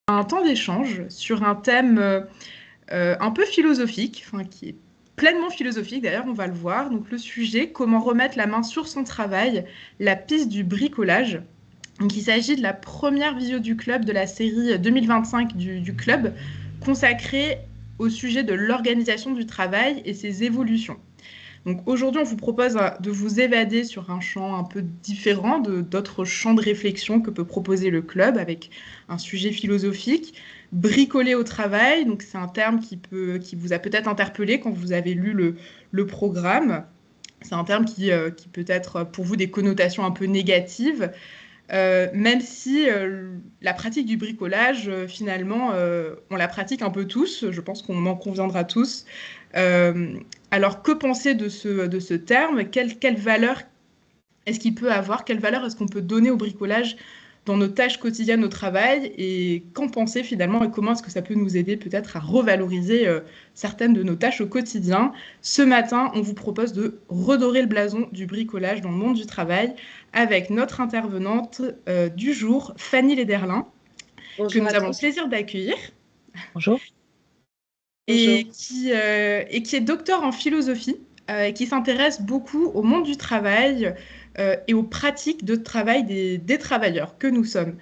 Un temps d'échange sur un thème un peu philosophique, enfin qui est pleinement philosophique d'ailleurs, on va le voir. Donc le sujet, comment remettre la main sur son travail, la piste du bricolage. Donc il s'agit de la première visio du club de la série 2025 du club, consacrée au sujet de l'organisation du travail et ses évolutions. Donc aujourd'hui, on vous propose de vous évader sur un champ un peu différent de d'autres champs de réflexion que peut proposer le club avec un sujet philosophique. Bricoler au travail, donc c'est un terme qui vous a peut-être interpellé quand vous avez lu le programme. C'est un terme qui peut être pour vous des connotations un peu négatives, même si la pratique du bricolage, finalement, on la pratique un peu tous, je pense qu'on en conviendra tous. Euh, alors, que penser de ce terme? Quelle valeur est-ce qu'il peut avoir? Quelle valeur est-ce qu'on peut donner au bricolage dans nos tâches quotidiennes au travail? Et qu'en penser finalement? Et comment est-ce que ça peut nous aider peut-être à revaloriser certaines de nos tâches au quotidien? Ce matin, on vous propose de redorer le blason du bricolage dans le monde du travail avec notre intervenante du jour, Fanny Lederlin, que Bonjour nous à avons le tous. plaisir d'accueillir Bonjour. Bonjour. et qui est docteur en philosophie, et qui s'intéresse beaucoup au monde du travail et aux pratiques de travail des travailleurs que nous sommes.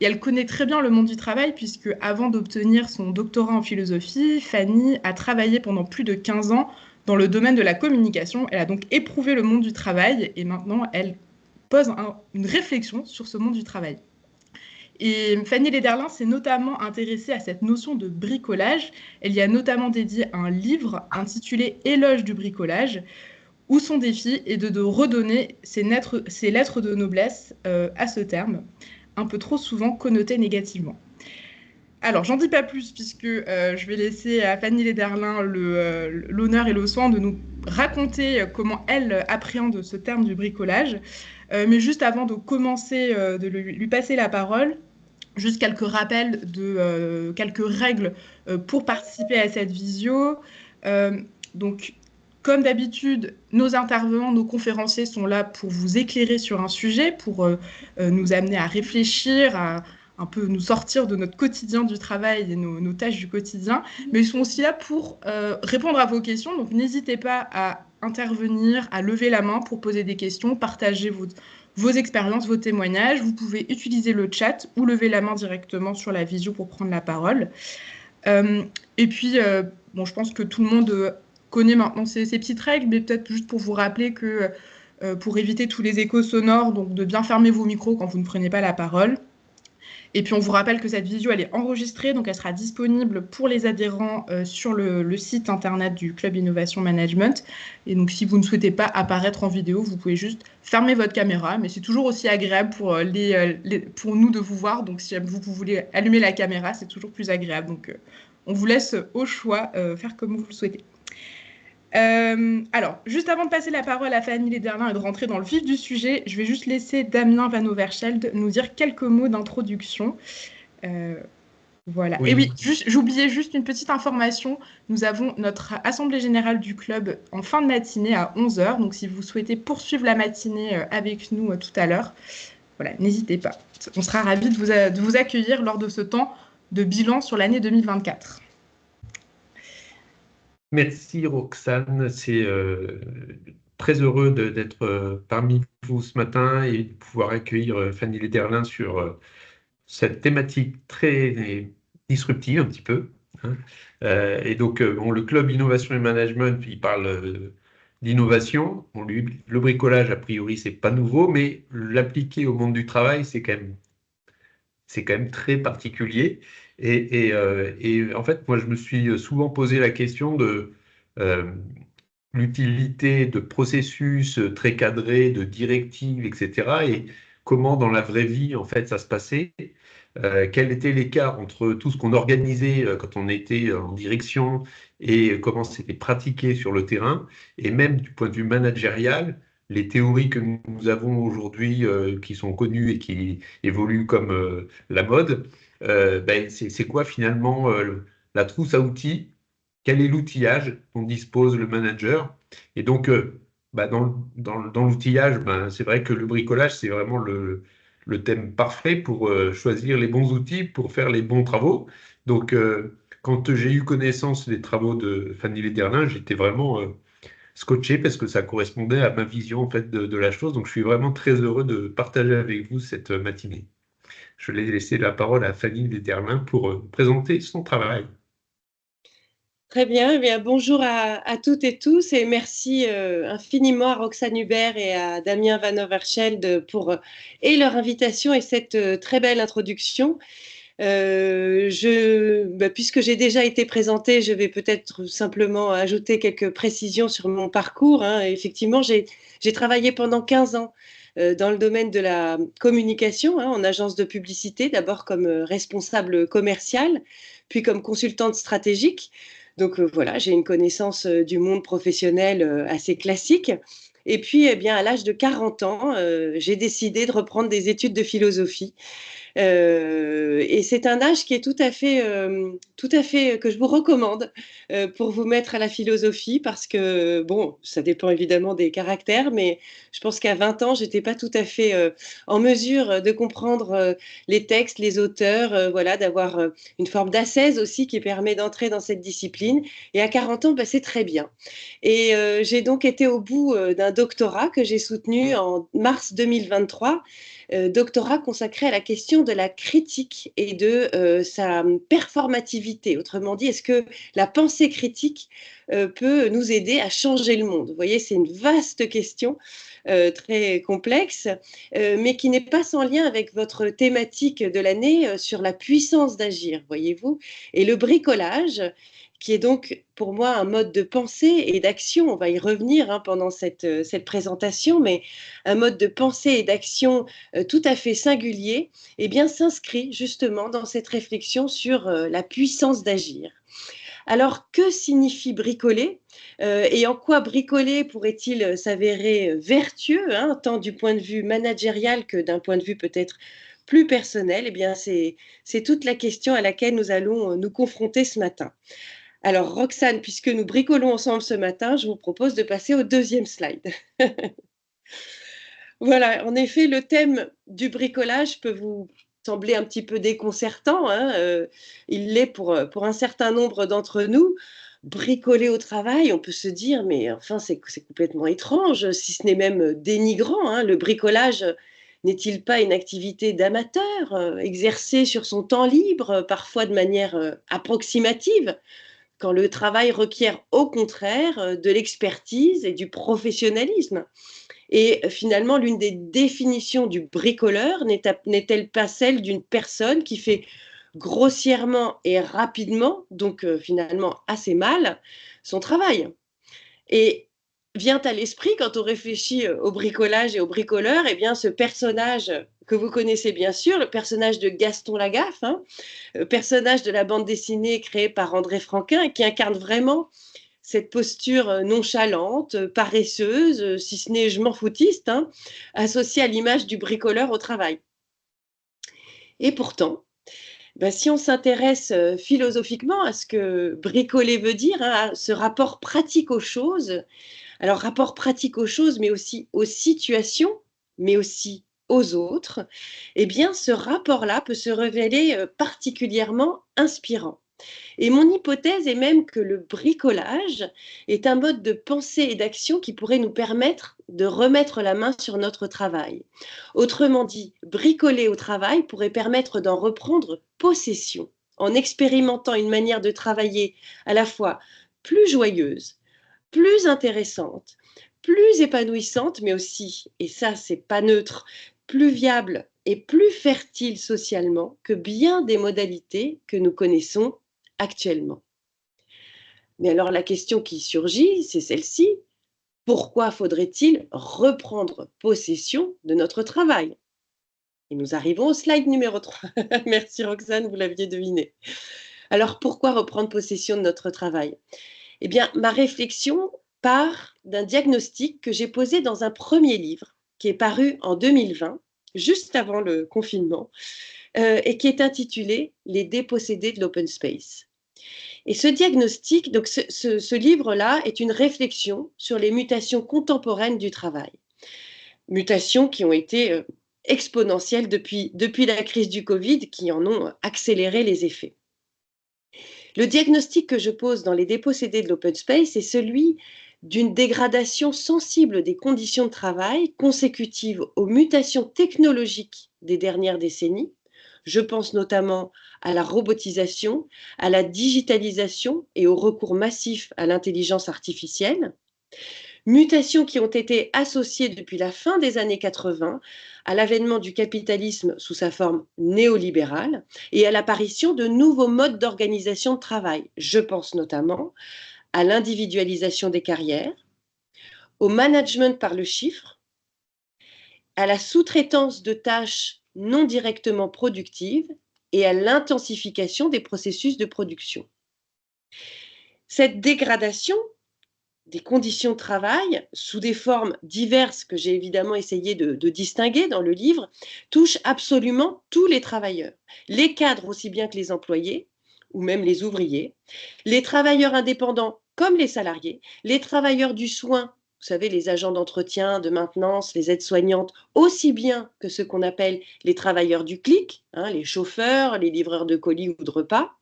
Et elle connaît très bien le monde du travail puisque avant d'obtenir son doctorat en philosophie, Fanny a travaillé pendant plus de 15 ans dans le domaine de la communication. Elle a donc éprouvé le monde du travail et maintenant elle pose une réflexion sur ce monde du travail. Et Fanny Lederlin s'est notamment intéressée à cette notion de bricolage. Elle y a notamment dédié un livre intitulé Éloge du bricolage, où son défi est de redonner ses lettres de noblesse à ce terme, un peu trop souvent connoté négativement. Alors, j'en dis pas plus, puisque je vais laisser à Fanny Lederlin l'honneur et le soin de nous raconter comment elle appréhende ce terme du bricolage. Mais juste avant de commencer, de lui passer la parole, juste quelques rappels de quelques règles pour participer à cette visio. Euh, donc, comme d'habitude, nos intervenants, nos conférenciers sont là pour vous éclairer sur un sujet, pour nous amener à réfléchir, à un peu nous sortir de notre quotidien du travail et nos tâches du quotidien, mais ils sont aussi là pour répondre à vos questions. Donc, n'hésitez pas à intervenir, à lever la main pour poser des questions, partager vos expériences, vos témoignages. Vous pouvez utiliser le chat ou lever la main directement sur la visio pour prendre la parole. Euh, et puis, bon, je pense que tout le monde connaît maintenant ces petites règles, mais peut-être juste pour vous rappeler que pour éviter tous les échos sonores, donc de bien fermer vos micros quand vous ne prenez pas la parole. Et puis on vous rappelle que cette vidéo, elle est enregistrée, donc elle sera disponible pour les adhérents sur le site internet du Club Innovation Management. Et donc si vous ne souhaitez pas apparaître en vidéo, vous pouvez juste fermer votre caméra, mais c'est toujours aussi agréable pour, pour nous de vous voir. Donc si vous voulez allumer la caméra, c'est toujours plus agréable. Donc on vous laisse au choix faire comme vous le souhaitez. Alors, juste avant de passer la parole à Fanny Lederlin et de rentrer dans le vif du sujet, je vais juste laisser Damien Van Overschelde nous dire quelques mots d'introduction. Euh, voilà. Et oui, Oui, j'oubliais juste une petite information. Nous avons notre assemblée générale du club en fin de matinée à 11 heures. Donc, si vous souhaitez poursuivre la matinée avec nous tout à l'heure, voilà, n'hésitez pas. On sera ravis de vous accueillir lors de ce temps de bilan sur l'année 2024. merci Roxane. C'est très heureux d'être parmi vous ce matin et de pouvoir accueillir Fanny Lederlin sur cette thématique très disruptive un petit peu, hein. Et donc, bon, le club Innovation et Management, il parle d'innovation. Bon, le bricolage, a priori, c'est pas nouveau, mais l'appliquer au monde du travail, c'est quand même très particulier. Et en fait, moi, je me suis souvent posé la question de euh, l'utilité de processus très cadrés, de directives, etc. Et comment, dans la vraie vie, en fait, ça se passait. Quel était l'écart entre tout ce qu'on organisait quand on était en direction et comment c'était pratiqué sur le terrain. Et même du point de vue managérial, les théories que nous avons aujourd'hui, qui sont connues et qui évoluent comme la mode, ben, c'est quoi finalement la trousse à outils? Quel est l'outillage dont dispose le manager? Et donc, bah, dans l'outillage, ben, c'est vrai que le bricolage, c'est vraiment le thème parfait pour choisir les bons outils pour faire les bons travaux. Donc, quand j'ai eu connaissance des travaux de Fanny Lederlin, j'étais vraiment scotché parce que ça correspondait à ma vision en fait de la chose. Donc, je suis vraiment très heureux de partager avec vous cette matinée. Je vais laisser la parole à Fanny Lederlin pour présenter son travail. Très bien, eh bien bonjour à toutes et tous et merci infiniment à Roxane Hubert et à Damien Van Overschelde pour et leur invitation et cette très belle introduction. Puisque j'ai déjà été présentée, je vais peut-être simplement ajouter quelques précisions sur mon parcours, hein. Effectivement, j'ai travaillé pendant 15 ans dans le domaine de la communication, hein, en agence de publicité, d'abord comme responsable commercial, puis comme consultante stratégique. Donc voilà, j'ai une connaissance du monde professionnel assez classique. Et puis, eh bien, à l'âge de 40 ans, j'ai décidé de reprendre des études de philosophie. Et c'est un âge qui est tout à fait que je vous recommande pour vous mettre à la philosophie parce que, bon, ça dépend évidemment des caractères, mais je pense qu'à 20 ans, j'étais pas tout à fait en mesure de comprendre les textes, les auteurs, voilà, d'avoir une forme d'ascèse aussi qui permet d'entrer dans cette discipline. Et à 40 ans, bah, c'est très bien. Et j'ai donc été au bout d'un doctorat que j'ai soutenu en mars 2023, doctorat consacré à la question de la critique et de sa performativité. Autrement dit, est-ce que la pensée critique peut nous aider à changer le monde? Vous voyez, c'est une vaste question très complexe, mais qui n'est pas sans lien avec votre thématique de l'année sur la puissance d'agir, voyez-vous. Et le bricolage, qui est donc pour moi un mode de pensée et d'action, on va y revenir hein, pendant cette présentation, mais un mode de pensée et d'action tout à fait singulier, eh bien s'inscrit justement dans cette réflexion sur la puissance d'agir. Alors, que signifie bricoler et en quoi bricoler pourrait-il s'avérer vertueux, hein, tant du point de vue managérial que d'un point de vue peut-être plus personnel? Eh bien, c'est toute la question à laquelle nous allons nous confronter ce matin. Alors, Roxane, puisque nous bricolons ensemble ce matin, je vous propose de passer au deuxième slide. Voilà, en effet, le thème du bricolage peut vous sembler un petit peu déconcertant, hein, il l'est pour un certain nombre d'entre nous. Bricoler au travail, on peut se dire, mais enfin, c'est complètement étrange, si ce n'est même dénigrant, hein. Le bricolage n'est-il pas une activité d'amateur, exercée sur son temps libre, parfois de manière approximative, quand le travail requiert au contraire de l'expertise et du professionnalisme? Et finalement, l'une des définitions du bricoleur n'est-elle pas celle d'une personne qui fait grossièrement et rapidement, donc finalement assez mal, son travail? Et vient à l'esprit, quand on réfléchit au bricolage et au bricoleur, eh bien, ce personnage que vous connaissez bien sûr, le personnage de Gaston Lagaffe, hein, personnage de la bande dessinée créée par André Franquin et qui incarne vraiment cette posture nonchalante, paresseuse, si ce n'est je m'en foutiste, hein, associée à l'image du bricoleur au travail. Et pourtant, bah, si on s'intéresse philosophiquement à ce que bricoler veut dire, hein, à ce rapport pratique aux choses, alors rapport pratique aux choses, mais aussi aux situations, mais aussi aux autres, eh bien ce rapport-là peut se révéler particulièrement inspirant. Et mon hypothèse est même que le bricolage est un mode de pensée et d'action qui pourrait nous permettre de remettre la main sur notre travail. Autrement dit, bricoler au travail pourrait permettre d'en reprendre possession, en expérimentant une manière de travailler à la fois plus joyeuse, plus intéressante, plus épanouissante, mais aussi, et ça c'est pas neutre, plus viable et plus fertile socialement que bien des modalités que nous connaissons actuellement. Mais alors la question qui surgit, c'est celle-ci. Pourquoi faudrait-il reprendre possession de notre travail? Et nous arrivons au slide numéro 3. Merci Roxane, vous l'aviez deviné. Alors pourquoi reprendre possession de notre travail? Eh bien, ma réflexion part d'un diagnostic que j'ai posé dans un premier livre qui est paru en 2020, juste avant le confinement, et qui est intitulé Les dépossédés de l'open space. Et ce diagnostic, donc ce livre-là, est une réflexion sur les mutations contemporaines du travail. Mutations qui ont été exponentielles depuis la crise du Covid qui en ont accéléré les effets. Le diagnostic que je pose dans les dépossédés de l'open space est celui d'une dégradation sensible des conditions de travail consécutive aux mutations technologiques des dernières décennies. Je pense notamment à la robotisation, à la digitalisation et au recours massif à l'intelligence artificielle. Mutations qui ont été associées depuis la fin des années 80 à l'avènement du capitalisme sous sa forme néolibérale et à l'apparition de nouveaux modes d'organisation de travail. Je pense notamment à l'individualisation des carrières, au management par le chiffre, à la sous-traitance de tâches non directement productives et à l'intensification des processus de production. Cette dégradation des conditions de travail, sous des formes diverses que j'ai évidemment essayé de distinguer dans le livre, touche absolument tous les travailleurs, les cadres aussi bien que les employés, ou même les ouvriers, les travailleurs indépendants comme les salariés, les travailleurs du soin, vous savez, les agents d'entretien, de maintenance, les aides-soignantes, aussi bien que ce qu'on appelle les travailleurs du clic, hein, les chauffeurs, les livreurs de colis ou de repas.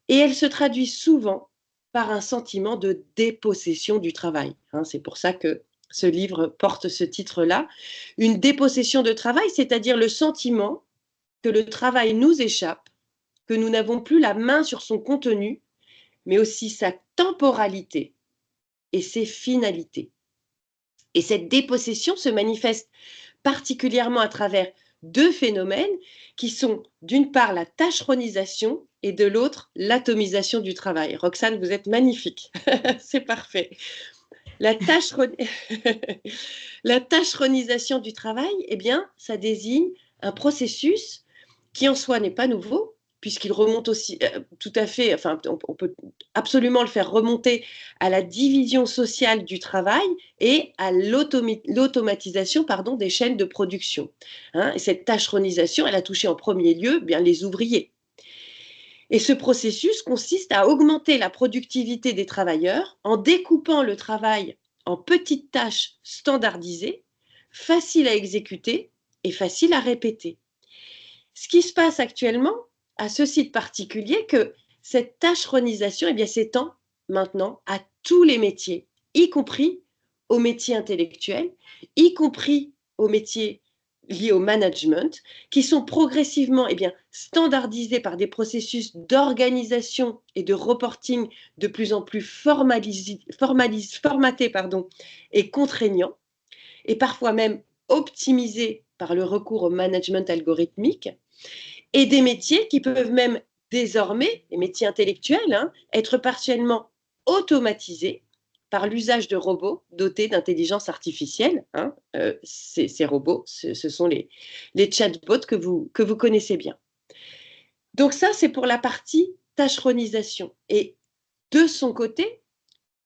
Et elle se traduit souvent par un sentiment de dépossession du travail. Hein, c'est pour ça que ce livre porte ce titre-là. Une dépossession de travail, c'est-à-dire le sentiment que le travail nous échappe, que nous n'avons plus la main sur son contenu, mais aussi sa temporalité et ses finalités. Et cette dépossession se manifeste particulièrement à travers deux phénomènes qui sont d'une part la tâcheronisation et de l'autre l'atomisation du travail. Roxane, vous êtes magnifique, c'est parfait. La tâcheronisation du travail, eh bien, ça désigne un processus qui en soi n'est pas nouveau, puisqu'il remonte aussi tout à fait, enfin, on peut absolument le faire remonter à la division sociale du travail et à l'automatisation des chaînes de production. Hein, et cette tâcheronisation, elle a touché en premier lieu bien les ouvriers. Et ce processus consiste à augmenter la productivité des travailleurs en découpant le travail en petites tâches standardisées, faciles à exécuter et faciles à répéter. Ce qui se passe actuellement a ceci de particulier que cette tâcheronisation s'étend maintenant à tous les métiers, y compris aux métiers intellectuels, y compris aux métiers liés au management, qui sont progressivement standardisés par des processus d'organisation et de reporting de plus en plus formatés et contraignants, et parfois même optimisés par le recours au management algorithmique, et des métiers qui peuvent même désormais, les métiers intellectuels, être partiellement automatisés par l'usage de robots dotés d'intelligence artificielle. Ces robots, ce sont les chatbots que vous connaissez bien. Donc ça, c'est pour la partie tâcheronisation. Et de son côté,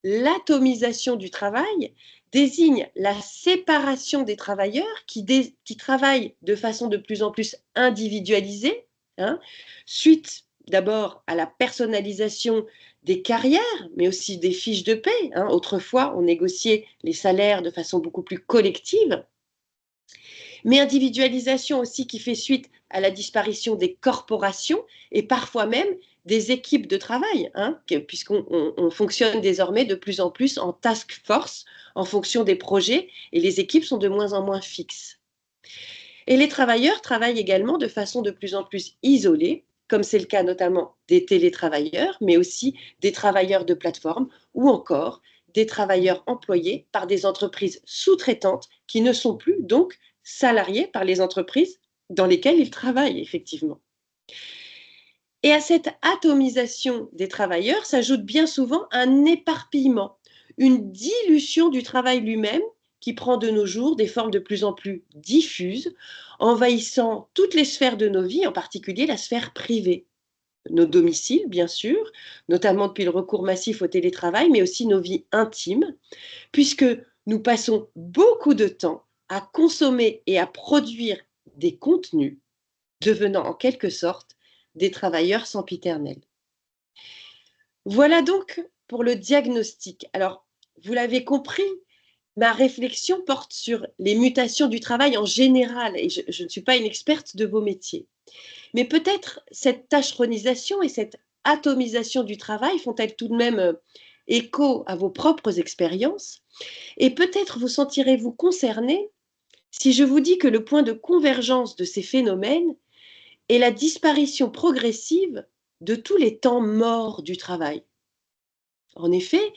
l'atomisation du travail désigne la séparation des travailleurs qui travaillent de façon de plus en plus individualisée, suite d'abord à la personnalisation des carrières, mais aussi des fiches de paie. Autrefois, on négociait les salaires de façon beaucoup plus collective, mais individualisation aussi qui fait suite à la disparition des corporations et parfois même des équipes de travail, puisqu'on fonctionne désormais de plus en plus en task force en fonction des projets et les équipes sont de moins en moins fixes. Et les travailleurs travaillent également de façon de plus en plus isolée, comme c'est le cas notamment des télétravailleurs, mais aussi des travailleurs de plateforme ou encore des travailleurs employés par des entreprises sous-traitantes qui ne sont plus donc salariés par les entreprises dans lesquelles ils travaillent effectivement. Et à cette atomisation des travailleurs s'ajoute bien souvent un éparpillement, une dilution du travail lui-même qui prend de nos jours des formes de plus en plus diffuses, envahissant toutes les sphères de nos vies, en particulier la sphère privée. Nos domiciles, bien sûr, notamment depuis le recours massif au télétravail, mais aussi nos vies intimes, puisque nous passons beaucoup de temps à consommer et à produire des contenus, devenant en quelque sorte des travailleurs sempiternels. Voilà donc pour le diagnostic. Alors, vous l'avez compris, ma réflexion porte sur les mutations du travail en général, et je ne suis pas une experte de vos métiers. Mais peut-être cette tâcheronisation et cette atomisation du travail font-elles tout de même écho à vos propres expériences, et peut-être vous sentirez-vous concerné si je vous dis que le point de convergence de ces phénomènes est la disparition progressive de tous les temps morts du travail. En effet,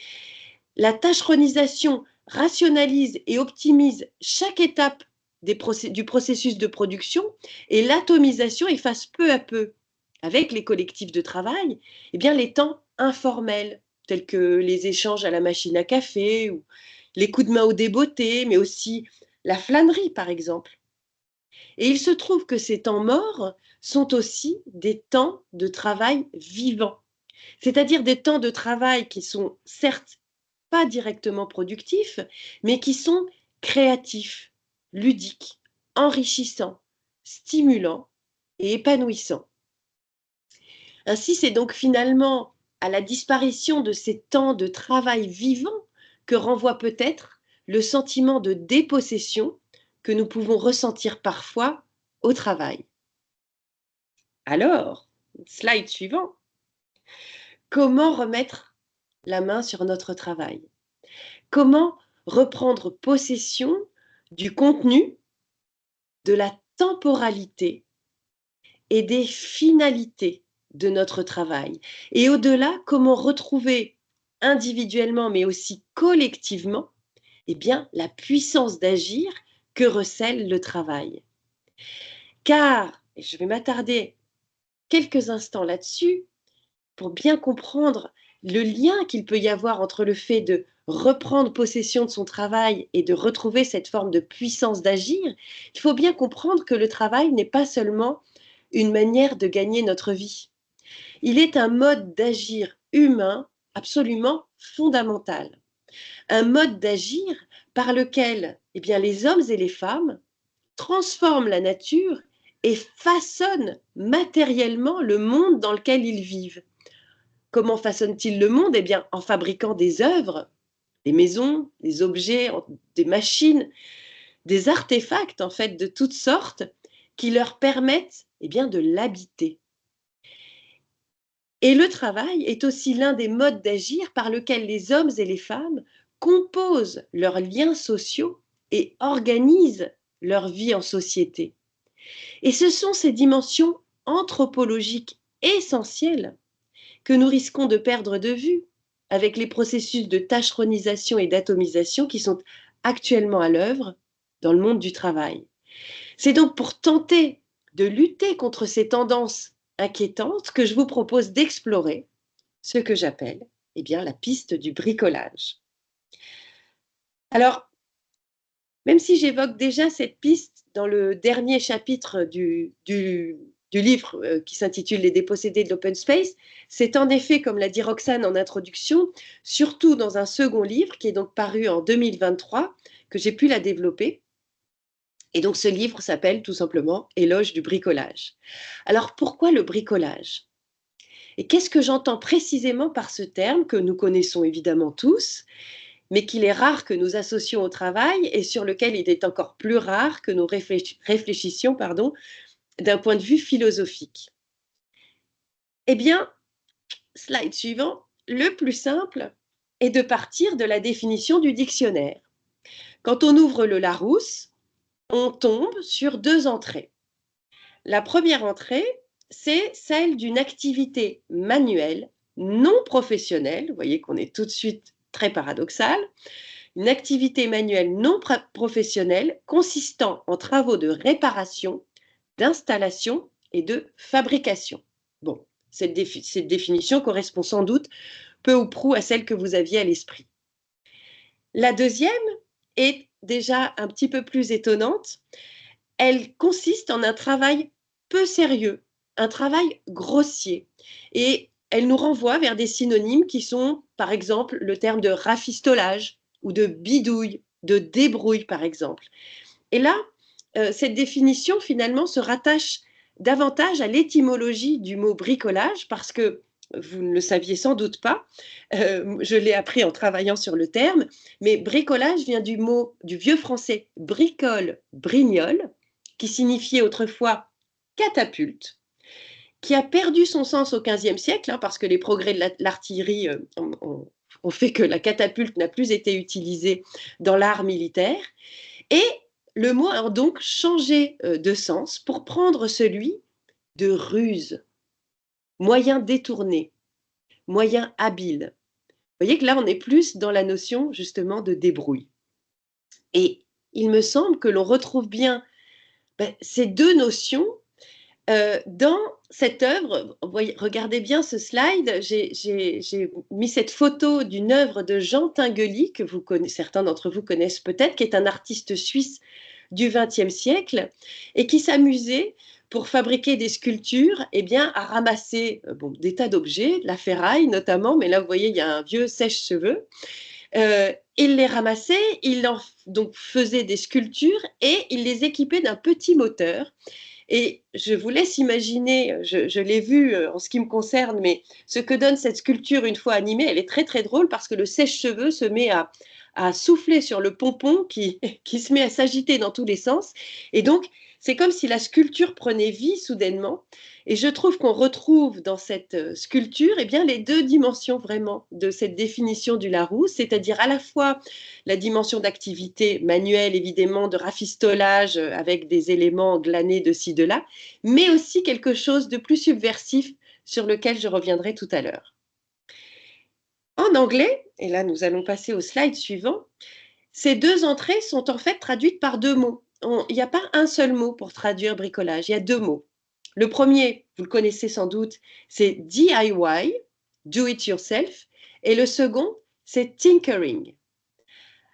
la tâcheronisation rationalise et optimise chaque étape du processus de production, et l'atomisation efface peu à peu, avec les collectifs de travail, eh bien, les temps informels, tels que les échanges à la machine à café ou les coups de main au débeauté, mais aussi la flânerie, par exemple. Et il se trouve que ces temps morts sont aussi des temps de travail vivant, c'est-à-dire des temps de travail qui sont certes pas directement productifs, mais qui sont créatifs, ludiques, enrichissants, stimulants et épanouissants. Ainsi, c'est donc finalement à la disparition de ces temps de travail vivant que renvoie peut-être le sentiment de dépossession que nous pouvons ressentir parfois au travail. Alors, slide suivant, comment remettre la main sur notre travail? Comment reprendre possession du contenu, de la temporalité et des finalités de notre travail? Et au-delà, comment retrouver individuellement, mais aussi collectivement, eh bien, la puissance d'agir que recèle le travail? Car, et je vais m'attarder quelques instants là-dessus, pour bien comprendre le lien qu'il peut y avoir entre le fait de reprendre possession de son travail et de retrouver cette forme de puissance d'agir, il faut bien comprendre que le travail n'est pas seulement une manière de gagner notre vie. Il est un mode d'agir humain absolument fondamental. Un mode d'agir par lequel les hommes et les femmes transforment la nature et façonnent matériellement le monde dans lequel ils vivent. Comment façonnent-ils le monde? Eh bien, en fabriquant des œuvres, des maisons, des objets, des machines, des artefacts en fait de toutes sortes qui leur permettent de l'habiter. Et le travail est aussi l'un des modes d'agir par lequel les hommes et les femmes composent leurs liens sociaux et organisent leur vie en société. Et ce sont ces dimensions anthropologiques essentielles que nous risquons de perdre de vue avec les processus de tâcheronisation et d'atomisation qui sont actuellement à l'œuvre dans le monde du travail. C'est donc pour tenter de lutter contre ces tendances inquiétantes que je vous propose d'explorer ce que j'appelle la piste du bricolage. Alors, même si j'évoque déjà cette piste dans le dernier chapitre du livre qui s'intitule Les dépossédés de l'open space, c'est en effet, comme l'a dit Roxane en introduction, surtout dans un second livre qui est donc paru en 2023, que j'ai pu la développer. Et donc ce livre s'appelle tout simplement Éloge du bricolage. Alors pourquoi le bricolage? Et qu'est-ce que j'entends précisément par ce terme que nous connaissons évidemment tous, mais qu'il est rare que nous associons au travail et sur lequel il est encore plus rare que nous réfléchissions d'un point de vue philosophique? Eh bien, slide suivant, le plus simple est de partir de la définition du dictionnaire. Quand on ouvre le Larousse, on tombe sur deux entrées. La première entrée, c'est celle d'une activité manuelle non professionnelle. Vous voyez qu'on est tout de suite très paradoxal. Une activité manuelle non professionnelle consistant en travaux de réparation, d'installation et de fabrication. Bon, cette définition correspond sans doute peu ou prou à celle que vous aviez à l'esprit. La deuxième est déjà un petit peu plus étonnante. Elle consiste en un travail peu sérieux, un travail grossier. Et elle nous renvoie vers des synonymes qui sont, par exemple, le terme de rafistolage ou de bidouille, de débrouille, par exemple. Et là, cette définition, finalement, se rattache davantage à l'étymologie du mot bricolage parce que vous ne le saviez sans doute pas, je l'ai appris en travaillant sur le terme, mais bricolage vient du vieux français bricole, brignole, qui signifiait autrefois catapulte, qui a perdu son sens au XVe siècle, hein, parce que les progrès de l'artillerie ont fait que la catapulte n'a plus été utilisée dans l'art militaire. Et le mot a donc changé de sens pour prendre celui de ruse, moyen détourné, moyen habile. Vous voyez que là, on est plus dans la notion justement de débrouille. Et il me semble que l'on retrouve bien ces deux notions dans cette œuvre. Regardez bien ce slide, j'ai mis cette photo d'une œuvre de Jean Tinguely, que certains d'entre vous connaissent peut-être, qui est un artiste suisse du XXe siècle et qui s'amusait pour fabriquer des sculptures, à ramasser des tas d'objets, la ferraille notamment, mais là vous voyez il y a un vieux sèche-cheveux. Il les ramassait, il donc faisait des sculptures et il les équipait d'un petit moteur. Et je vous laisse imaginer, je l'ai vu en ce qui me concerne, mais ce que donne cette sculpture une fois animée, elle est très très drôle parce que le sèche-cheveux se met à souffler sur le pompon qui se met à s'agiter dans tous les sens. Et donc, c'est comme si la sculpture prenait vie soudainement. Et je trouve qu'on retrouve dans cette sculpture les deux dimensions vraiment de cette définition du Larousse, c'est-à-dire à la fois la dimension d'activité manuelle, évidemment, de rafistolage avec des éléments glanés de ci, de là, mais aussi quelque chose de plus subversif sur lequel je reviendrai tout à l'heure. En anglais, et là nous allons passer au slide suivant, ces deux entrées sont en fait traduites par deux mots. Il n'y a pas un seul mot pour traduire bricolage, il y a deux mots. Le premier, vous le connaissez sans doute, c'est DIY, do it yourself, et le second, c'est tinkering.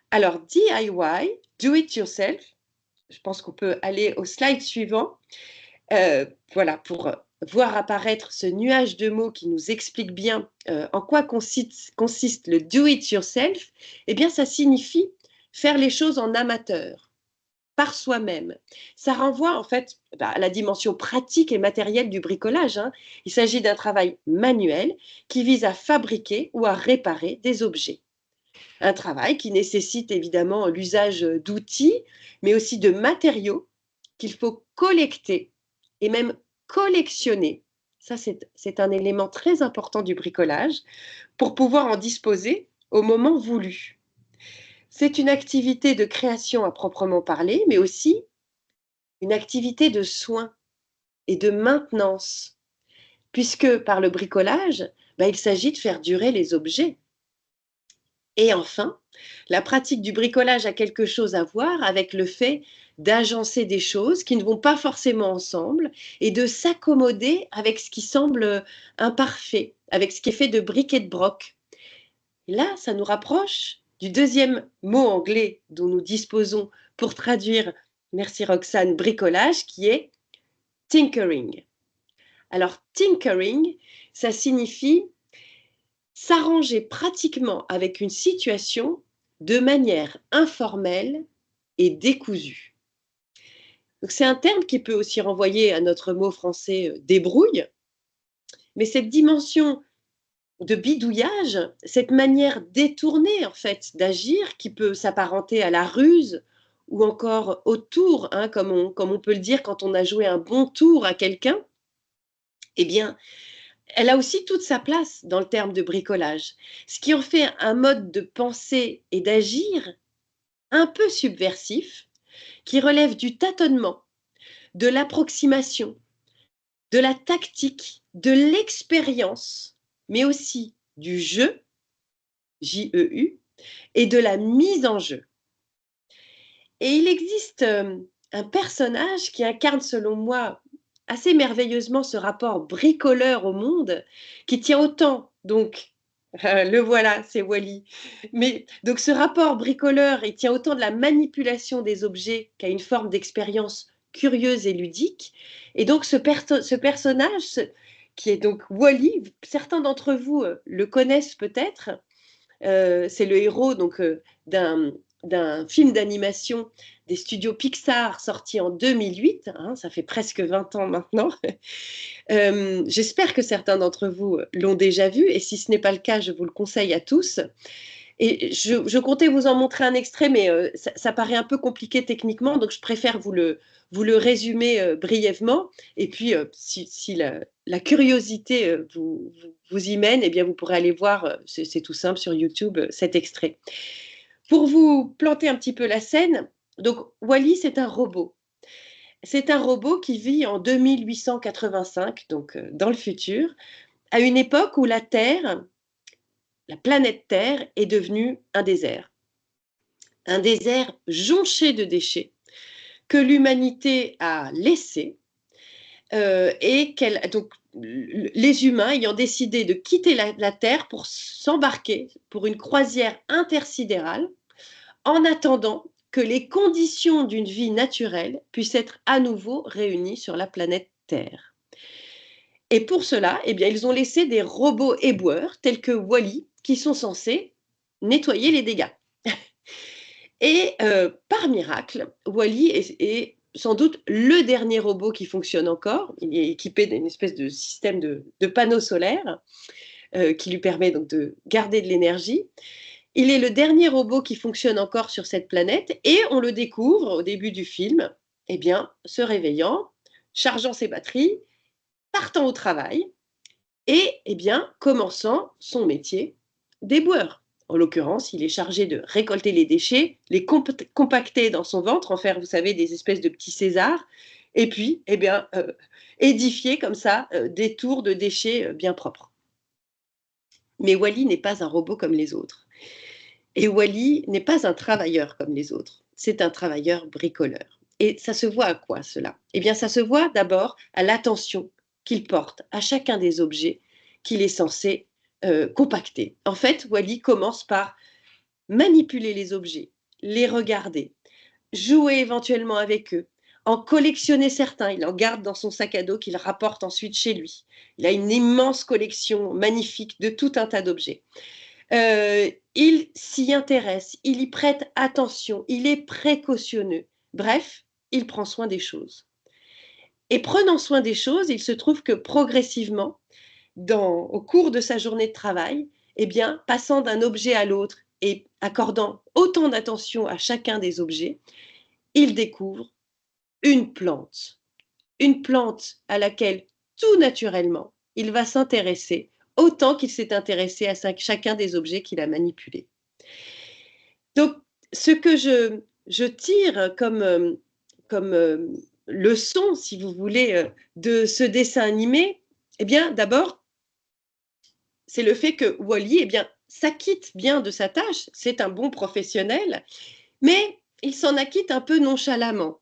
Alors, DIY, do it yourself, je pense qu'on peut aller au slide suivant, voilà, pour voir apparaître ce nuage de mots qui nous explique bien en quoi consiste le do it yourself. Ça signifie faire les choses en amateur, par soi-même. Ça renvoie en fait à la dimension pratique et matérielle du bricolage, hein. Il s'agit d'un travail manuel qui vise à fabriquer ou à réparer des objets. Un travail qui nécessite évidemment l'usage d'outils, mais aussi de matériaux qu'il faut collecter et même collectionner. Ça, c'est un élément très important du bricolage pour pouvoir en disposer au moment voulu. C'est une activité de création à proprement parler, mais aussi une activité de soin et de maintenance, puisque par le bricolage, il s'agit de faire durer les objets. Et enfin, la pratique du bricolage a quelque chose à voir avec le fait d'agencer des choses qui ne vont pas forcément ensemble et de s'accommoder avec ce qui semble imparfait, avec ce qui est fait de briques et de broc. Et là, ça nous rapproche du deuxième mot anglais dont nous disposons pour traduire, merci Roxane, bricolage, qui est tinkering. Alors, tinkering, ça signifie s'arranger pratiquement avec une situation de manière informelle et décousue. Donc, c'est un terme qui peut aussi renvoyer à notre mot français débrouille, mais cette dimension de bidouillage, cette manière détournée en fait d'agir qui peut s'apparenter à la ruse ou encore au tour, hein, comme on peut le dire quand on a joué un bon tour à quelqu'un, elle a aussi toute sa place dans le terme de bricolage, ce qui en fait un mode de pensée et d'agir un peu subversif, qui relève du tâtonnement, de l'approximation, de la tactique, de l'expérience, mais aussi du jeu, J-E-U, et de la mise en jeu. Et il existe un personnage qui incarne, selon moi, assez merveilleusement ce rapport bricoleur au monde, qui tient autant, donc, le voilà, c'est Wally, mais donc ce rapport bricoleur, il tient autant de la manipulation des objets qu'à une forme d'expérience curieuse et ludique. Et donc ce personnage, qui est donc Wally, certains d'entre vous le connaissent peut-être, c'est le héros donc d'un d'un film d'animation des studios Pixar sorti en 2008, hein, ça fait presque 20 ans maintenant. J'espère que certains d'entre vous l'ont déjà vu, et si ce n'est pas le cas, je vous le conseille à tous. Et je comptais vous en montrer un extrait, mais ça paraît un peu compliqué techniquement, donc je préfère vous le résumer brièvement. Et puis, si la curiosité vous y mène, eh bien, vous pourrez aller voir, c'est tout simple, sur YouTube, cet extrait. Pour vous planter un petit peu la scène, donc Wall-E, c'est un robot. C'est un robot qui vit en 2885, donc dans le futur, à une époque où la Terre, la planète Terre, est devenue un désert. Un désert jonché de déchets que l'humanité a laissés, donc les humains ayant décidé de quitter la Terre pour s'embarquer pour une croisière intersidérale en attendant que les conditions d'une vie naturelle puissent être à nouveau réunies sur la planète Terre. Et pour cela, eh bien, ils ont laissé des robots éboueurs tels que Wall-E qui sont censés nettoyer les dégâts. Et par miracle, Wall-E est sans doute le dernier robot qui fonctionne encore. Il est équipé d'une espèce de système de panneaux solaires qui lui permet donc de garder de l'énergie. Il est le dernier robot qui fonctionne encore sur cette planète, et on le découvre au début du film, eh bien, se réveillant, chargeant ses batteries, partant au travail et eh bien, commençant son métier d'éboueur. En l'occurrence, il est chargé de récolter les déchets, les compacter dans son ventre, en faire, vous savez, des espèces de petits Césars, et puis eh bien, édifier comme ça des tours de déchets bien propres. Mais Wall-E n'est pas un robot comme les autres. Et Wall-E n'est pas un travailleur comme les autres, c'est un travailleur bricoleur. Et ça se voit à quoi cela? Eh bien, ça se voit d'abord à l'attention qu'il porte à chacun des objets qu'il est censé compacter. En fait, Wall-E commence par manipuler les objets, les regarder, jouer éventuellement avec eux, en collectionner certains. Il en garde dans son sac à dos qu'il rapporte ensuite chez lui. Il a une immense collection magnifique de tout un tas d'objets. Il s'y intéresse, il y prête attention, il est précautionneux. Bref, il prend soin des choses. Et prenant soin des choses, il se trouve que progressivement, au cours de sa journée de travail, eh bien, passant d'un objet à l'autre et accordant autant d'attention à chacun des objets, il découvre une plante à laquelle tout naturellement, il va s'intéresser autant qu'il s'est intéressé à chacun des objets qu'il a manipulés. Donc, ce que je tire comme leçon, si vous voulez, de ce dessin animé, eh bien, d'abord, c'est le fait que Wall-E, eh bien, s'acquitte bien de sa tâche, c'est un bon professionnel, mais il s'en acquitte un peu nonchalamment,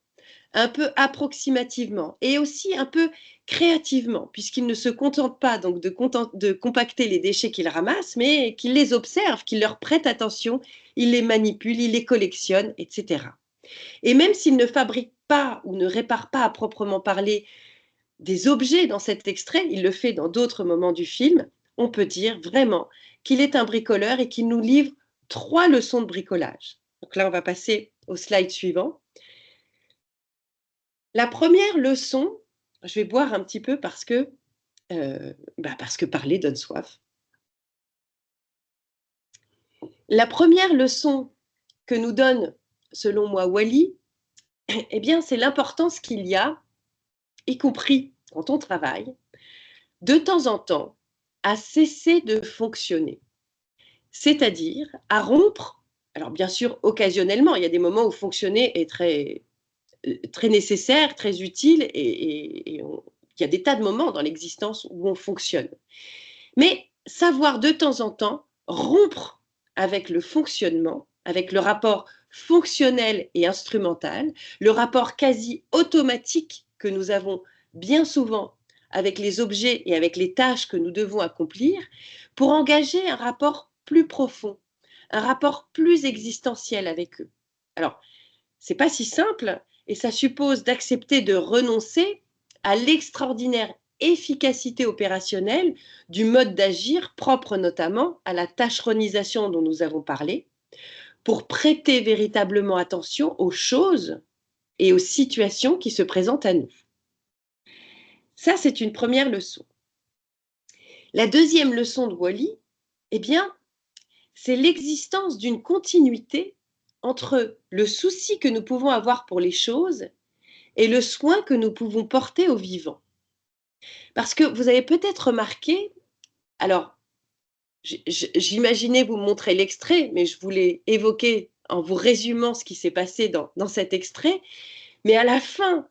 un peu approximativement et aussi un peu créativement, puisqu'il ne se contente pas donc de compacter les déchets qu'il ramasse, mais qu'il les observe, qu'il leur prête attention, il les manipule, il les collectionne, etc. Et même s'il ne fabrique pas ou ne répare pas à proprement parler des objets dans cet extrait, il le fait dans d'autres moments du film, on peut dire vraiment qu'il est un bricoleur et qu'il nous livre 3 leçons de bricolage. Donc là, on va passer au slide suivant. La première leçon, je vais boire un petit peu parce que parler donne soif. La première leçon que nous donne, selon moi, Wall-E, eh bien, c'est l'importance qu'il y a, y compris quand on travaille, de temps en temps, à cesser de fonctionner. C'est-à-dire à rompre, alors bien sûr, occasionnellement, il y a des moments où fonctionner est très nécessaire, très utile, et il y a des tas de moments dans l'existence où on fonctionne. Mais savoir de temps en temps rompre avec le fonctionnement, avec le rapport fonctionnel et instrumental, le rapport quasi automatique que nous avons bien souvent avec les objets et avec les tâches que nous devons accomplir, pour engager un rapport plus profond, un rapport plus existentiel avec eux. Alors, c'est pas si simple, et ça suppose d'accepter de renoncer à l'extraordinaire efficacité opérationnelle du mode d'agir propre notamment à la tâcheronisation dont nous avons parlé, pour prêter véritablement attention aux choses et aux situations qui se présentent à nous. Ça, c'est une première leçon. La deuxième leçon de Wall-E, eh bien, c'est l'existence d'une continuité entre le souci que nous pouvons avoir pour les choses et le soin que nous pouvons porter aux vivants. Parce que vous avez peut-être remarqué, alors j'imaginais vous montrer l'extrait, mais je voulais évoquer en vous résumant ce qui s'est passé dans cet extrait, mais à la fin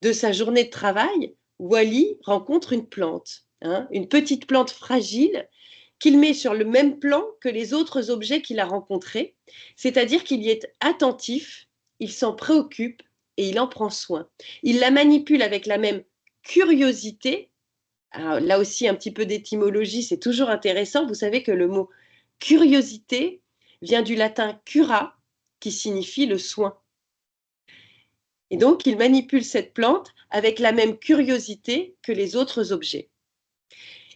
de sa journée de travail, Wall-E rencontre une plante, une petite plante fragile qu'il met sur le même plan que les autres objets qu'il a rencontrés, c'est-à-dire qu'il y est attentif, il s'en préoccupe et il en prend soin. Il la manipule avec la même curiosité. Alors, là aussi, un petit peu d'étymologie, c'est toujours intéressant. Vous savez que le mot curiosité vient du latin cura, qui signifie le soin. Et donc, il manipule cette plante avec la même curiosité que les autres objets.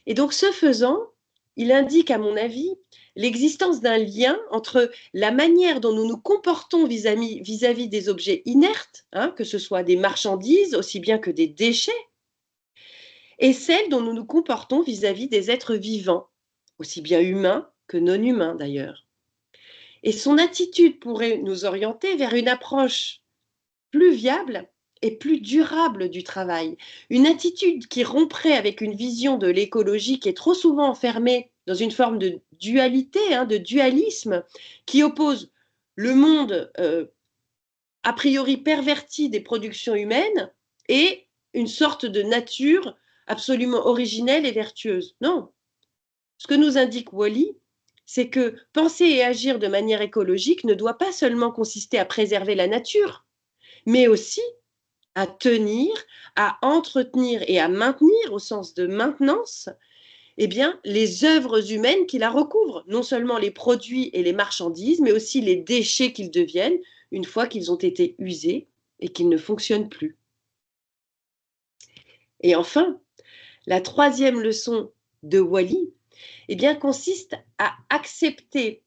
Et donc, ce faisant, il indique, à mon avis, l'existence d'un lien entre la manière dont nous nous comportons vis-à-vis des objets inertes, que ce soit des marchandises aussi bien que des déchets, et celle dont nous nous comportons vis-à-vis des êtres vivants, aussi bien humains que non humains d'ailleurs. Et son attitude pourrait nous orienter vers une approche plus viable et plus durable du travail. Une attitude qui romprait avec une vision de l'écologie qui est trop souvent enfermée dans une forme de dualité, de dualisme, qui oppose le monde a priori perverti des productions humaines et une sorte de nature absolument originelle et vertueuse. Non. Ce que nous indique Wall-E, c'est que penser et agir de manière écologique ne doit pas seulement consister à préserver la nature, mais aussi à tenir, à entretenir et à maintenir, au sens de maintenance, eh bien, les œuvres humaines qui la recouvrent, non seulement les produits et les marchandises, mais aussi les déchets qu'ils deviennent une fois qu'ils ont été usés et qu'ils ne fonctionnent plus. Et enfin, la troisième leçon de Wall-E, eh bien, consiste à accepter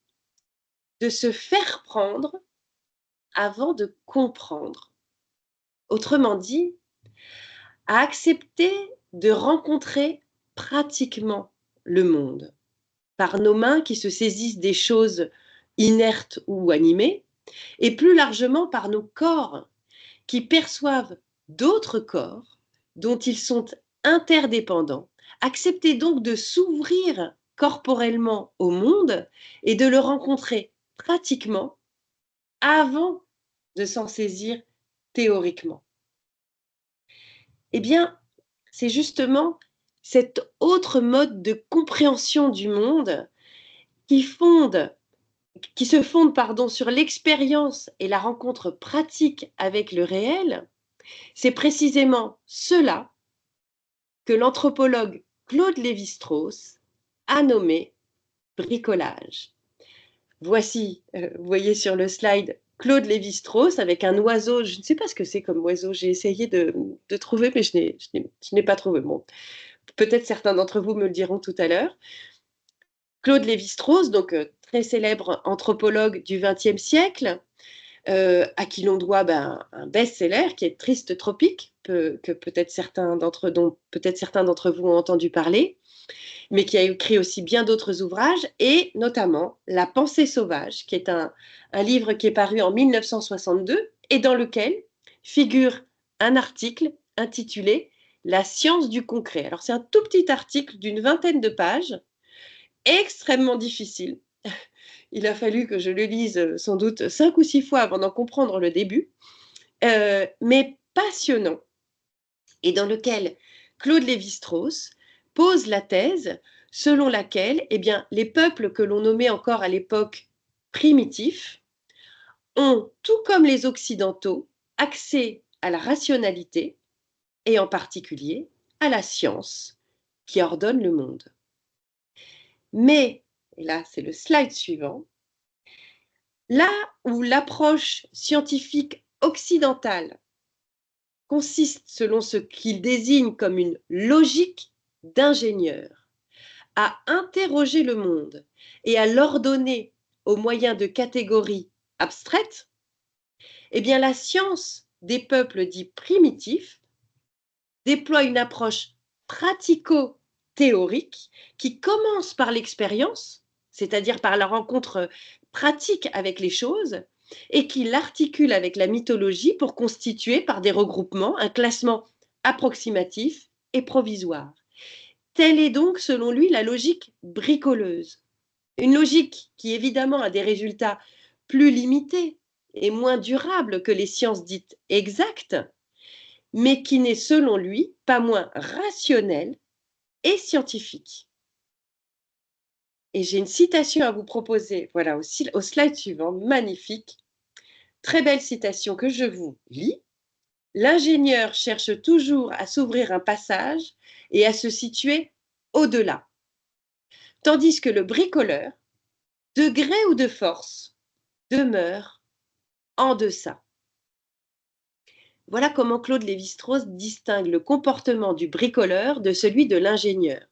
de se faire prendre avant de comprendre. Autrement dit, à accepter de rencontrer pratiquement le monde par nos mains qui se saisissent des choses inertes ou animées, et plus largement par nos corps qui perçoivent d'autres corps dont ils sont interdépendants. Accepter donc de s'ouvrir corporellement au monde et de le rencontrer pratiquement avant de s'en saisir théoriquement. Eh bien, c'est justement cet autre mode de compréhension du monde qui se fonde sur l'expérience et la rencontre pratique avec le réel. C'est précisément cela que l'anthropologue Claude Lévi-Strauss a nommé bricolage. Voici, vous voyez sur le slide, Claude Lévi-Strauss avec un oiseau, je ne sais pas ce que c'est comme oiseau, j'ai essayé de trouver, mais je n'ai pas trouvé. Bon, peut-être certains d'entre vous me le diront tout à l'heure. Claude Lévi-Strauss, donc très célèbre anthropologue du XXe siècle, à qui l'on doit un best-seller qui est Triste Tropique, que peut-être certains d'entre vous ont entendu parler, mais qui a écrit aussi bien d'autres ouvrages, et notamment La Pensée sauvage, qui est un livre qui est paru en 1962 et dans lequel figure un article intitulé La science du concret. Alors c'est un tout petit article d'une vingtaine de pages, extrêmement difficile. Il a fallu que je le lise sans doute 5 ou 6 fois avant d'en comprendre le début, mais passionnant, et dans lequel Claude Lévi-Strauss pose la thèse selon laquelle les peuples que l'on nommait encore à l'époque primitifs ont, tout comme les Occidentaux, accès à la rationalité et en particulier à la science qui ordonne le monde. Mais, et là c'est le slide suivant, là où l'approche scientifique occidentale consiste, selon ce qu'il désigne comme une logique d'ingénieur, à interroger le monde et à l'ordonner aux moyens de catégorie abstraite, eh bien la science des peuples dits primitifs déploie une approche pratico-théorique qui commence par l'expérience, c'est-à-dire par la rencontre pratique avec les choses, et qui l'articule avec la mythologie pour constituer par des regroupements un classement approximatif et provisoire. Telle est donc, selon lui, la logique bricoleuse. Une logique qui, évidemment, a des résultats plus limités et moins durables que les sciences dites exactes, mais qui n'est, selon lui, pas moins rationnelle et scientifique. Et j'ai une citation à vous proposer, voilà, au slide suivant, magnifique. Très belle citation que je vous lis. L'ingénieur cherche toujours à s'ouvrir un passage et à se situer au-delà, tandis que le bricoleur, de gré ou de force, demeure en deçà. Voilà comment Claude Lévi-Strauss distingue le comportement du bricoleur de celui de l'ingénieur.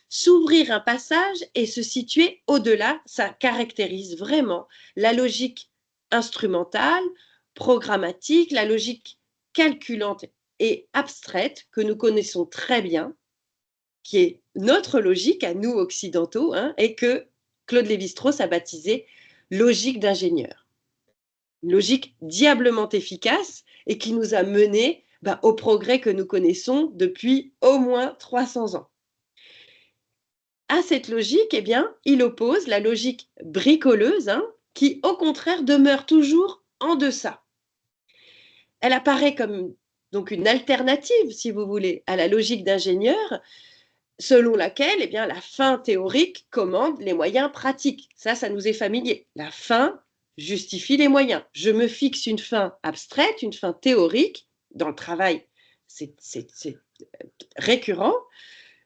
S'ouvrir un passage et se situer au-delà, ça caractérise vraiment la logique instrumentale, programmatique, la logique calculante et abstraite que nous connaissons très bien, qui est notre logique à nous occidentaux, et que Claude Lévi-Strauss a baptisé logique d'ingénieur. Une logique diablement efficace et qui nous a menés au progrès que nous connaissons depuis au moins 300 ans. À cette logique, eh bien, il oppose la logique bricoleuse, qui, au contraire, demeure toujours en deçà. Elle apparaît comme donc une alternative, si vous voulez, à la logique d'ingénieur, selon laquelle, eh bien, la fin théorique commande les moyens pratiques. Ça nous est familier. La fin justifie les moyens. Je me fixe une fin abstraite, une fin théorique. Dans le travail, c'est récurrent.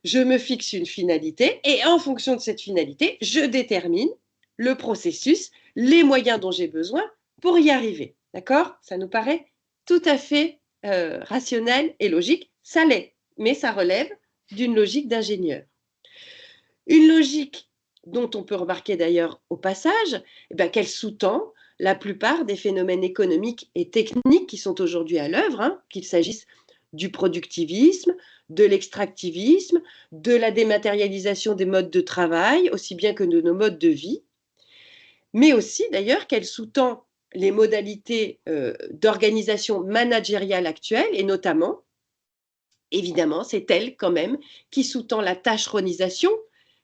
Je me fixe une finalité et en fonction de cette finalité, je détermine le processus, les moyens dont j'ai besoin pour y arriver. D'accord? Ça nous paraît tout à fait rationnel et logique. Ça l'est, mais ça relève d'une logique d'ingénieur. Une logique dont on peut remarquer d'ailleurs au passage qu'elle sous-tend la plupart des phénomènes économiques et techniques qui sont aujourd'hui à l'œuvre, qu'il s'agisse du productivisme, de l'extractivisme, de la dématérialisation des modes de travail, aussi bien que de nos modes de vie, mais aussi d'ailleurs qu'elle sous-tend les modalités d'organisation managériale actuelle, et notamment, évidemment, c'est elle quand même qui sous-tend la tâcheronisation,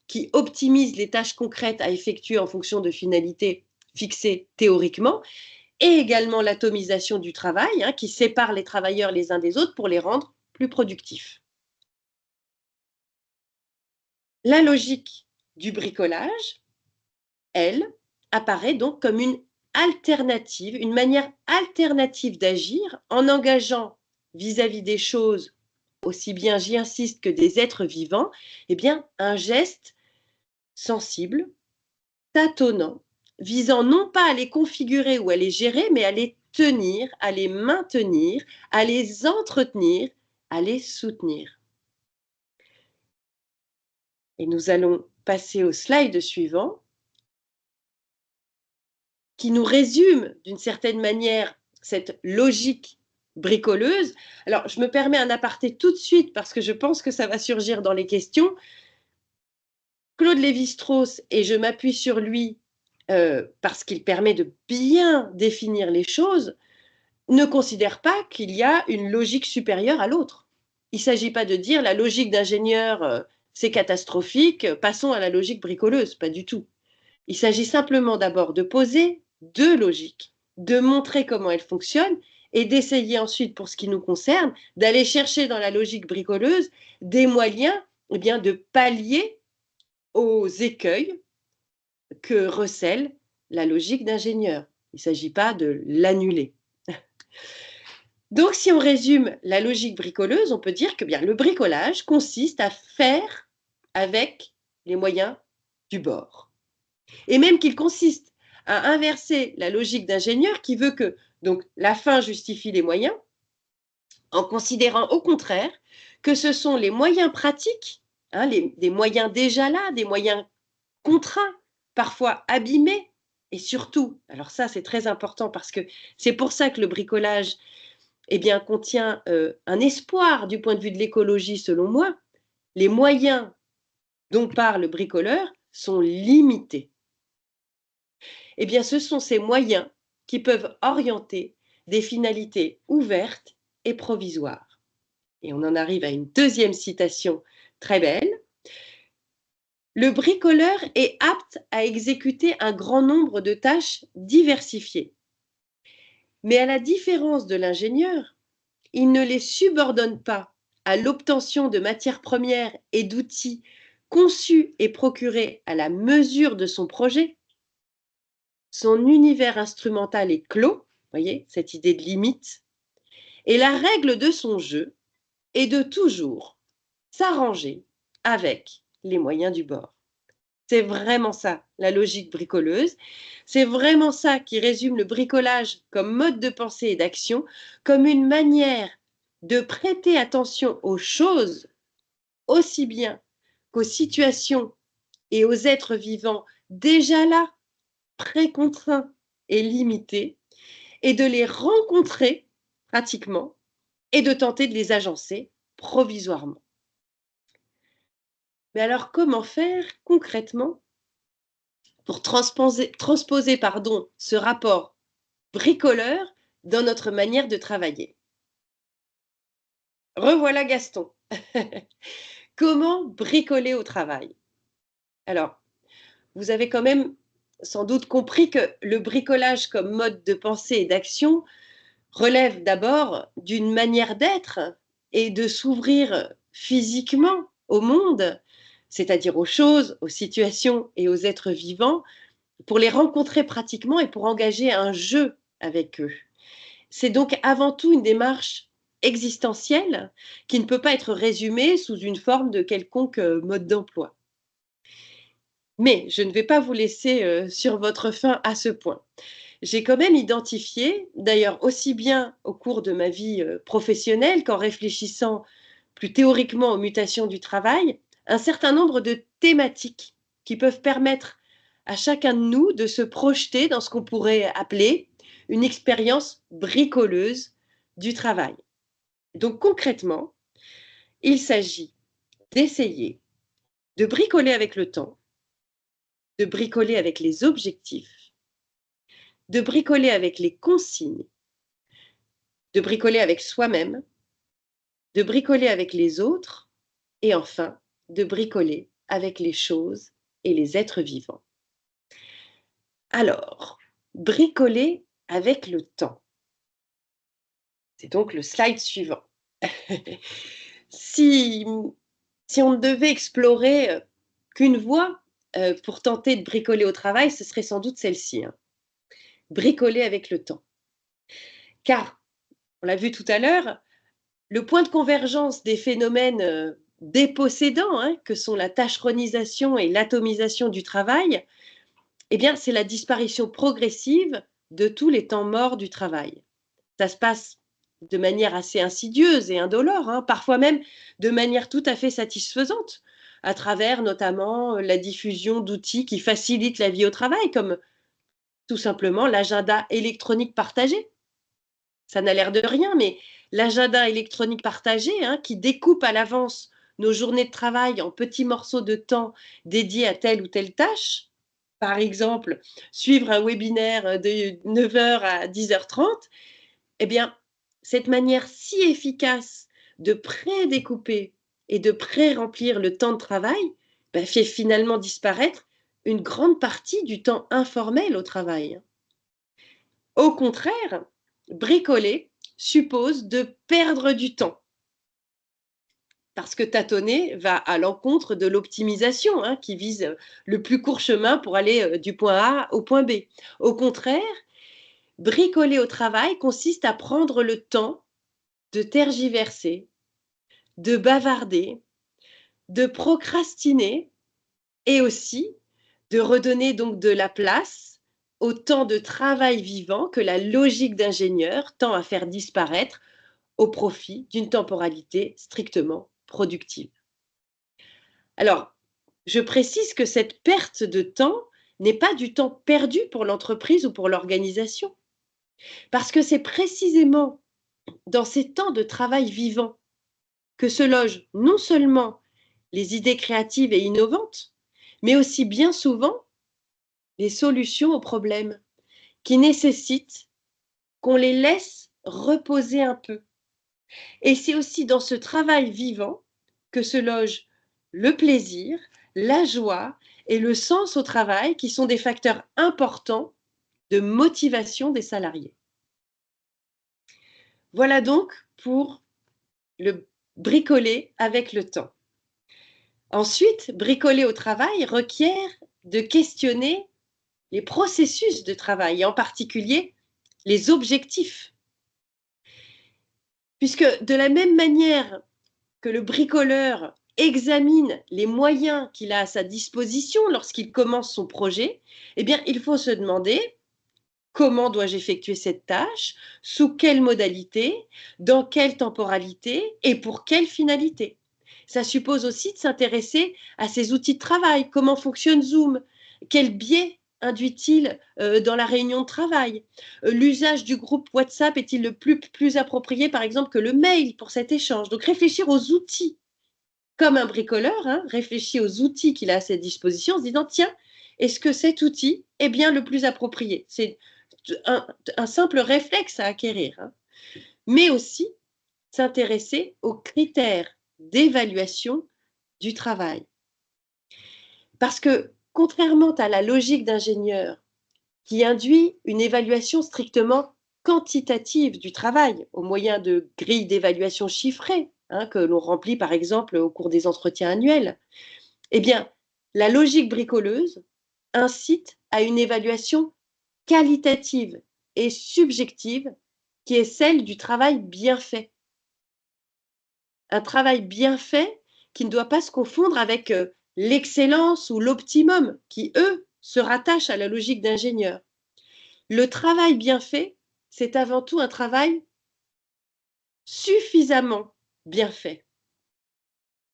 qui optimise les tâches concrètes à effectuer en fonction de finalités fixées théoriquement, et également l'atomisation du travail, qui sépare les travailleurs les uns des autres pour les rendre plus productifs. La logique du bricolage, elle, apparaît donc comme une alternative, une manière alternative d'agir en engageant vis-à-vis des choses, aussi bien, j'y insiste, que des êtres vivants, un geste sensible, tâtonnant, visant non pas à les configurer ou à les gérer, mais à les tenir, à les maintenir, à les entretenir, à les soutenir. Et nous allons passer au slide suivant, qui nous résume d'une certaine manière cette logique bricoleuse. Alors, je me permets un aparté tout de suite parce que je pense que ça va surgir dans les questions. Claude Lévi-Strauss, et je m'appuie sur lui parce qu'il permet de bien définir les choses, ne considère pas qu'il y a une logique supérieure à l'autre. Il ne s'agit pas de dire la logique d'ingénieur, c'est catastrophique, passons à la logique bricoleuse, pas du tout. Il s'agit simplement d'abord de poser deux logiques, de montrer comment elles fonctionnent et d'essayer ensuite, pour ce qui nous concerne, d'aller chercher dans la logique bricoleuse des moyens de pallier aux écueils que recèle la logique d'ingénieur. Il ne s'agit pas de l'annuler. Donc, si on résume la logique bricoleuse, on peut dire que le bricolage consiste à faire avec les moyens du bord. Et même qu'il consiste à inverser la logique d'ingénieur qui veut que donc, la fin justifie les moyens, en considérant au contraire que ce sont les moyens pratiques, des moyens déjà là, des moyens contraints, parfois abîmés, Et surtout, alors ça c'est très important parce que c'est pour ça que le bricolage contient un espoir du point de vue de l'écologie selon moi, les moyens dont parle le bricoleur sont limités. Eh bien, ce sont ces moyens qui peuvent orienter des finalités ouvertes et provisoires. Et on en arrive à une deuxième citation très belle. Le bricoleur est apte à exécuter un grand nombre de tâches diversifiées. Mais à la différence de l'ingénieur, il ne les subordonne pas à l'obtention de matières premières et d'outils conçus et procurés à la mesure de son projet. Son univers instrumental est clos, voyez, cette idée de limite, et la règle de son jeu est de toujours s'arranger avec les moyens du bord. C'est vraiment ça, la logique bricoleuse. C'est vraiment ça qui résume le bricolage comme mode de pensée et d'action, comme une manière de prêter attention aux choses aussi bien qu'aux situations et aux êtres vivants déjà là, précontraints et limités, et de les rencontrer pratiquement et de tenter de les agencer provisoirement. Mais alors comment faire concrètement pour transposer ce rapport bricoleur dans notre manière de travailler? Revoilà Gaston. Comment bricoler au travail? Alors, vous avez quand même sans doute compris que le bricolage comme mode de pensée et d'action relève d'abord d'une manière d'être et de s'ouvrir physiquement au monde, c'est-à-dire aux choses, aux situations et aux êtres vivants, pour les rencontrer pratiquement et pour engager un jeu avec eux. C'est donc avant tout une démarche existentielle qui ne peut pas être résumée sous une forme de quelconque mode d'emploi. Mais je ne vais pas vous laisser sur votre faim à ce point. J'ai quand même identifié, d'ailleurs aussi bien au cours de ma vie professionnelle qu'en réfléchissant plus théoriquement aux mutations du travail, un certain nombre de thématiques qui peuvent permettre à chacun de nous de se projeter dans ce qu'on pourrait appeler une expérience bricoleuse du travail. Donc concrètement, il s'agit d'essayer de bricoler avec le temps, de bricoler avec les objectifs, de bricoler avec les consignes, de bricoler avec soi-même, de bricoler avec les autres et enfin de bricoler avec les choses et les êtres vivants. Alors, bricoler avec le temps. C'est donc le slide suivant. Si on ne devait explorer qu'une voie pour tenter de bricoler au travail, ce serait sans doute celle-ci, hein. Bricoler avec le temps. Car, on l'a vu tout à l'heure, le point de convergence des phénomènes dépossédants, hein, que sont la tâcheronisation et l'atomisation du travail, eh bien, c'est la disparition progressive de tous les temps morts du travail. Ça se passe de manière assez insidieuse et indolore, hein, parfois même de manière tout à fait satisfaisante, à travers notamment la diffusion d'outils qui facilitent la vie au travail, comme tout simplement l'agenda électronique partagé. Ça n'a l'air de rien, mais l'agenda électronique partagé, hein, qui découpe à l'avance nos journées de travail en petits morceaux de temps dédiés à telle ou telle tâche, par exemple, suivre un webinaire de 9h à 10h30, eh bien, cette manière si efficace de pré-découper et de pré-remplir le temps de travail fait finalement disparaître une grande partie du temps informel au travail. Au contraire, bricoler suppose de perdre du temps. Parce que tâtonner va à l'encontre de l'optimisation, hein, qui vise le plus court chemin pour aller du point A au point B. Au contraire, bricoler au travail consiste à prendre le temps de tergiverser, de bavarder, de procrastiner et aussi de redonner donc de la place au temps de travail vivant que la logique d'ingénieur tend à faire disparaître au profit d'une temporalité strictement productive. Alors, je précise que cette perte de temps n'est pas du temps perdu pour l'entreprise ou pour l'organisation. Parce que c'est précisément dans ces temps de travail vivant que se logent non seulement les idées créatives et innovantes, mais aussi bien souvent les solutions aux problèmes qui nécessitent qu'on les laisse reposer un peu. Et c'est aussi dans ce travail vivant que se loge le plaisir, la joie et le sens au travail qui sont des facteurs importants de motivation des salariés. Voilà donc pour le bricoler avec le temps. Ensuite, bricoler au travail requiert de questionner les processus de travail et en particulier les objectifs. Puisque de la même manière que le bricoleur examine les moyens qu'il a à sa disposition lorsqu'il commence son projet, eh bien, il faut se demander comment dois-je effectuer cette tâche, sous quelle modalité, dans quelle temporalité et pour quelle finalité. Ça suppose aussi de s'intéresser à ses outils de travail, comment fonctionne Zoom, quel biais induit-il dans la réunion de travail, l'usage du groupe WhatsApp est-il le plus approprié par exemple que le mail pour cet échange. Donc réfléchir aux outils, comme un bricoleur, réfléchit aux outils qu'il a à sa disposition en se disant tiens, est-ce que cet outil est bien le plus approprié? C'est un simple réflexe à acquérir, mais aussi s'intéresser aux critères d'évaluation du travail. Parce que, contrairement à la logique d'ingénieur qui induit une évaluation strictement quantitative du travail au moyen de grilles d'évaluation chiffrées, que l'on remplit par exemple au cours des entretiens annuels, eh bien, la logique bricoleuse incite à une évaluation qualitative et subjective qui est celle du travail bien fait. Un travail bien fait qui ne doit pas se confondre avec l'excellence ou l'optimum qui, eux, se rattachent à la logique d'ingénieur. Le travail bien fait, c'est avant tout un travail suffisamment bien fait.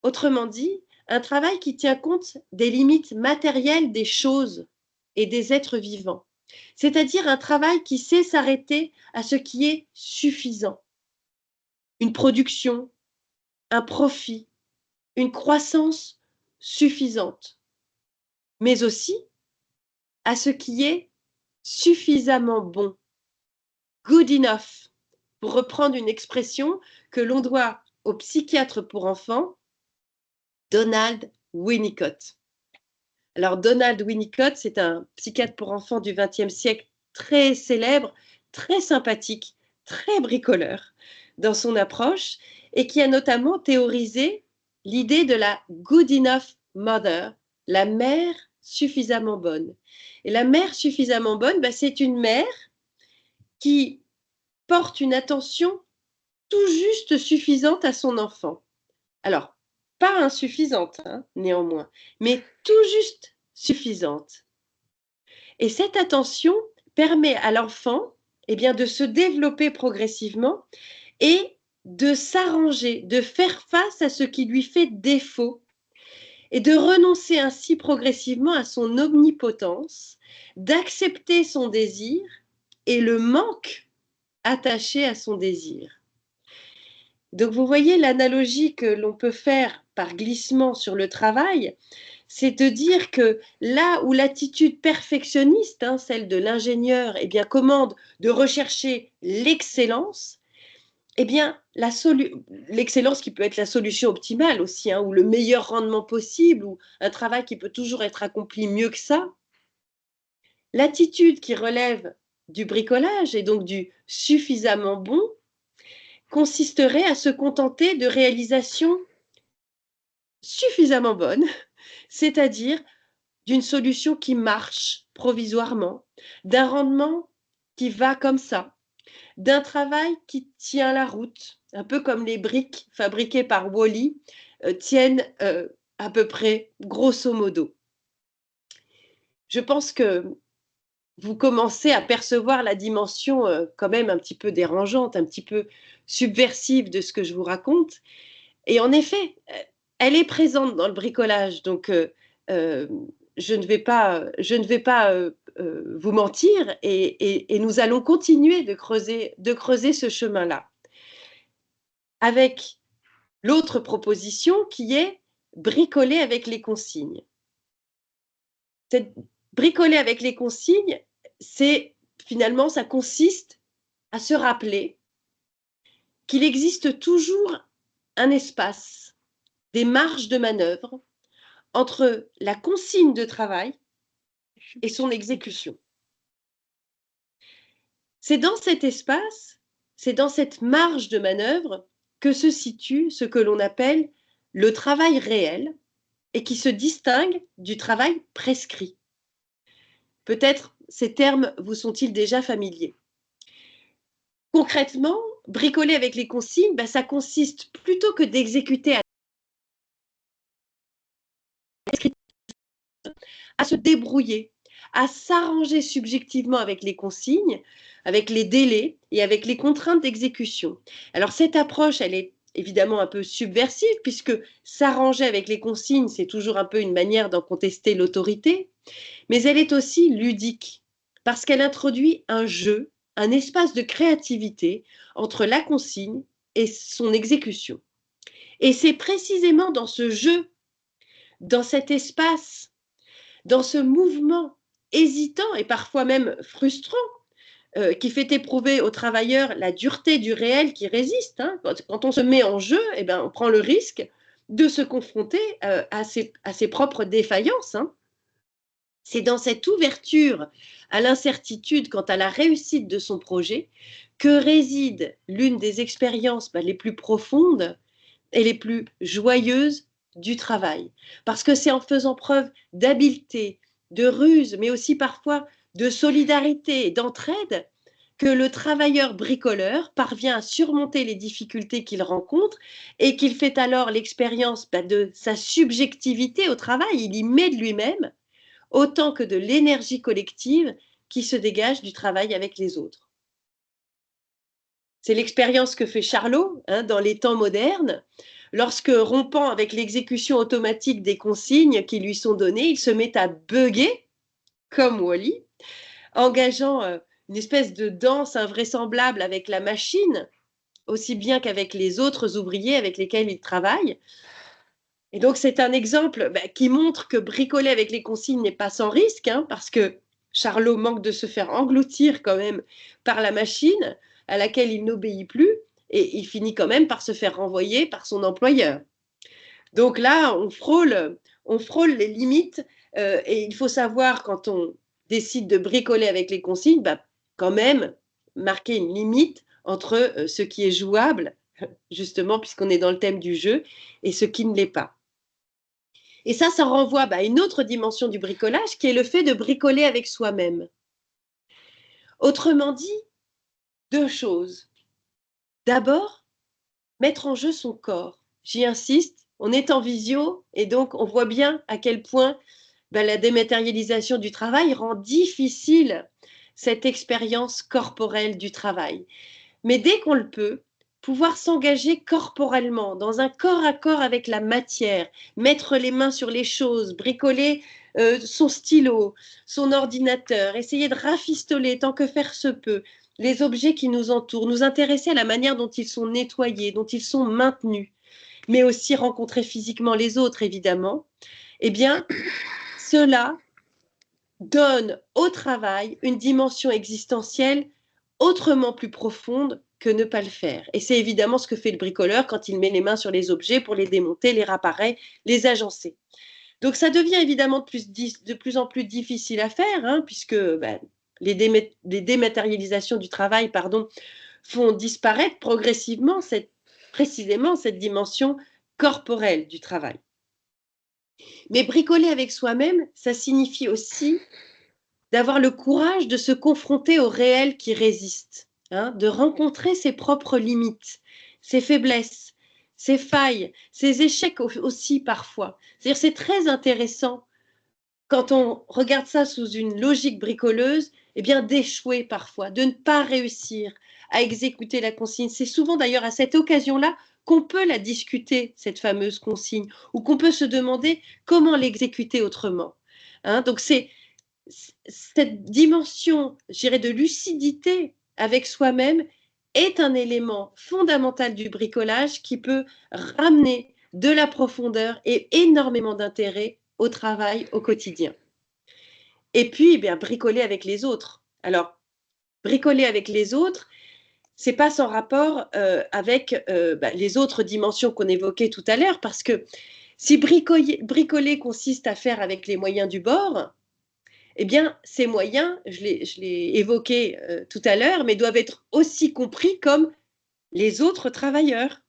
Autrement dit, un travail qui tient compte des limites matérielles des choses et des êtres vivants. C'est-à-dire un travail qui sait s'arrêter à ce qui est suffisant. Une production, un profit, une croissance suffisante, mais aussi à ce qui est suffisamment bon, good enough, pour reprendre une expression que l'on doit au psychiatre pour enfants, Donald Winnicott. Alors Donald Winnicott, c'est un psychiatre pour enfants du XXe siècle très célèbre, très sympathique, très bricoleur dans son approche et qui a notamment théorisé l'idée de la good enough mother, la mère suffisamment bonne. Et la mère suffisamment bonne, c'est une mère qui porte une attention tout juste suffisante à son enfant. Alors, pas insuffisante, néanmoins, mais tout juste suffisante. Et cette attention permet à l'enfant de se développer progressivement et de s'arranger, de faire face à ce qui lui fait défaut et de renoncer ainsi progressivement à son omnipotence, d'accepter son désir et le manque attaché à son désir. Donc vous voyez l'analogie que l'on peut faire par glissement sur le travail, c'est de dire que là où l'attitude perfectionniste, celle de l'ingénieur, commande de rechercher l'excellence, l'excellence qui peut être la solution optimale aussi, ou le meilleur rendement possible, ou un travail qui peut toujours être accompli mieux que ça. L'attitude qui relève du bricolage et donc du suffisamment bon consisterait à se contenter de réalisations suffisamment bonnes, c'est-à-dire d'une solution qui marche provisoirement, d'un rendement qui va comme ça, d'un travail qui tient la route, un peu comme les briques fabriquées par Wall-E tiennent à peu près grosso modo. Je pense que vous commencez à percevoir la dimension quand même un petit peu dérangeante, un petit peu subversive de ce que je vous raconte. Et en effet, elle est présente dans le bricolage. Donc, je ne vais pas vous mentir et nous allons continuer de creuser ce chemin-là. Avec l'autre proposition qui est bricoler avec les consignes. Bricoler avec les consignes, finalement, ça consiste à se rappeler qu'il existe toujours un espace, des marges de manœuvre entre la consigne de travail et son exécution. C'est dans cet espace, c'est dans cette marge de manœuvre que se situe ce que l'on appelle le travail réel et qui se distingue du travail prescrit. Peut-être ces termes vous sont-ils déjà familiers. Concrètement, bricoler avec les consignes, ça consiste plutôt que d'exécuter à se débrouiller, à s'arranger subjectivement avec les consignes, avec les délais et avec les contraintes d'exécution. Alors cette approche, elle est évidemment un peu subversive puisque s'arranger avec les consignes, c'est toujours un peu une manière d'en contester l'autorité, mais elle est aussi ludique parce qu'elle introduit un jeu, un espace de créativité entre la consigne et son exécution. Et c'est précisément dans ce jeu, dans cet espace, dans ce mouvement hésitant et parfois même frustrant, qui fait éprouver aux travailleurs la dureté du réel qui résiste. Quand on se met en jeu, on prend le risque de se confronter à ses propres défaillances. C'est dans cette ouverture à l'incertitude quant à la réussite de son projet que réside l'une des expériences les plus profondes et les plus joyeuses du travail. Parce que c'est en faisant preuve d'habileté, de ruse, mais aussi parfois de solidarité et d'entraide que le travailleur bricoleur parvient à surmonter les difficultés qu'il rencontre et qu'il fait alors l'expérience de sa subjectivité au travail. Il y met de lui-même autant que de l'énergie collective qui se dégage du travail avec les autres. C'est l'expérience que fait Charlot dans les temps modernes. Lorsque, rompant avec l'exécution automatique des consignes qui lui sont données, il se met à bugger, comme Wall-E, engageant une espèce de danse invraisemblable avec la machine, aussi bien qu'avec les autres ouvriers avec lesquels il travaille. Et donc, c'est un exemple qui montre que bricoler avec les consignes n'est pas sans risque, parce que Charlot manque de se faire engloutir quand même par la machine à laquelle il n'obéit plus, et il finit quand même par se faire renvoyer par son employeur. Donc là, on frôle les limites, et il faut savoir, quand on décide de bricoler avec les consignes, quand même marquer une limite entre ce qui est jouable, justement, puisqu'on est dans le thème du jeu, et ce qui ne l'est pas. Et ça renvoie à une autre dimension du bricolage, qui est le fait de bricoler avec soi-même. Autrement dit, deux choses. D'abord, mettre en jeu son corps. J'y insiste, on est en visio et donc on voit bien à quel point la dématérialisation du travail rend difficile cette expérience corporelle du travail. Mais dès qu'on le peut, pouvoir s'engager corporellement, dans un corps à corps avec la matière, mettre les mains sur les choses, bricoler son stylo, son ordinateur, essayer de rafistoler tant que faire se peut les objets qui nous entourent, nous intéresser à la manière dont ils sont nettoyés, dont ils sont maintenus, mais aussi rencontrer physiquement les autres, évidemment, cela donne au travail une dimension existentielle autrement plus profonde que ne pas le faire. Et c'est évidemment ce que fait le bricoleur quand il met les mains sur les objets pour les démonter, les réparer, les agencer. Donc ça devient évidemment de plus en plus difficile à faire, puisque les dématérialisations du travail font disparaître progressivement précisément cette dimension corporelle du travail. Mais bricoler avec soi-même, ça signifie aussi d'avoir le courage de se confronter au réel qui résiste, de rencontrer ses propres limites, ses faiblesses, ses failles, ses échecs aussi parfois. C'est-à-dire, c'est très intéressant quand on regarde ça sous une logique bricoleuse, d'échouer parfois, de ne pas réussir à exécuter la consigne. C'est souvent d'ailleurs à cette occasion-là qu'on peut la discuter, cette fameuse consigne, ou qu'on peut se demander comment l'exécuter autrement. Hein. Donc, c'est cette dimension, je dirais, de lucidité avec soi-même est un élément fondamental du bricolage qui peut ramener de la profondeur et énormément d'intérêt au travail au quotidien. Et puis, eh bien, bricoler avec les autres. Alors, bricoler avec les autres, c'est pas sans rapport avec les autres dimensions qu'on évoquait tout à l'heure, parce que si bricoler consiste à faire avec les moyens du bord, eh bien, ces moyens, je l'ai évoqué tout à l'heure, mais doivent être aussi compris comme les autres travailleurs,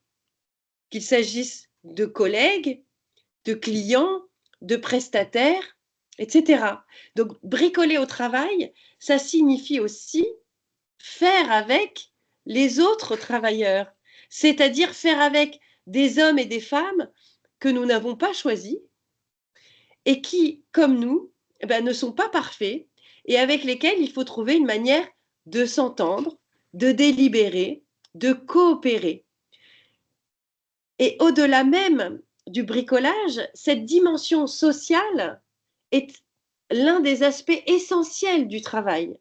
qu'il s'agisse de collègues, de clients, de prestataires, etc. Donc, bricoler au travail, ça signifie aussi faire avec les autres travailleurs, c'est-à-dire faire avec des hommes et des femmes que nous n'avons pas choisis et qui, comme nous, ne sont pas parfaits et avec lesquels il faut trouver une manière de s'entendre, de délibérer, de coopérer. Et au-delà même du bricolage, cette dimension sociale est l'un des aspects essentiels du travail.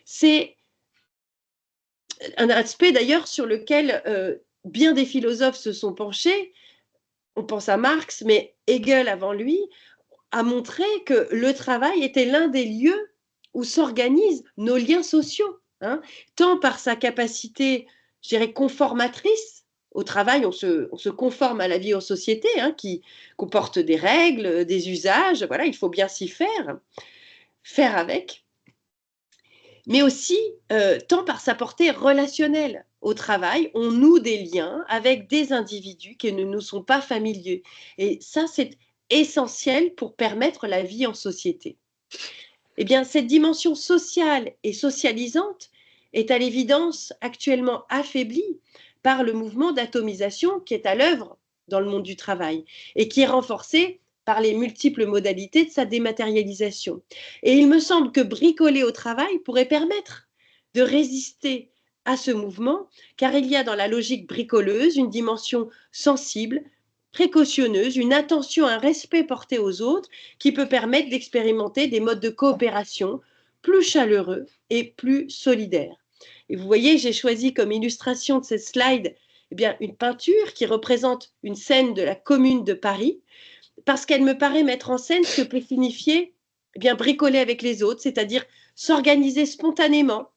C'est un aspect d'ailleurs sur lequel bien des philosophes se sont penchés. On pense à Marx, mais Hegel avant lui a montré que le travail était l'un des lieux où s'organisent nos liens sociaux, hein, tant par sa capacité, je dirais, conformatrice. Au travail, on se conforme à la vie en société, hein, qui comporte des règles, des usages, voilà, il faut bien s'y faire avec, mais aussi tant par sa portée relationnelle. Au travail, on noue des liens avec des individus qui ne nous sont pas familiers. Et ça, c'est essentiel pour permettre la vie en société. Eh bien, cette dimension sociale et socialisante est à l'évidence actuellement affaiblie par le mouvement d'atomisation qui est à l'œuvre dans le monde du travail et qui est renforcé par les multiples modalités de sa dématérialisation. Et il me semble que bricoler au travail pourrait permettre de résister à ce mouvement, car il y a dans la logique bricoleuse une dimension sensible, précautionneuse, une attention, un respect porté aux autres qui peut permettre d'expérimenter des modes de coopération plus chaleureux et plus solidaires. Et vous voyez, j'ai choisi comme illustration de cette slide une peinture qui représente une scène de la Commune de Paris, parce qu'elle me paraît mettre en scène ce que peut signifier bricoler avec les autres, c'est-à-dire s'organiser spontanément,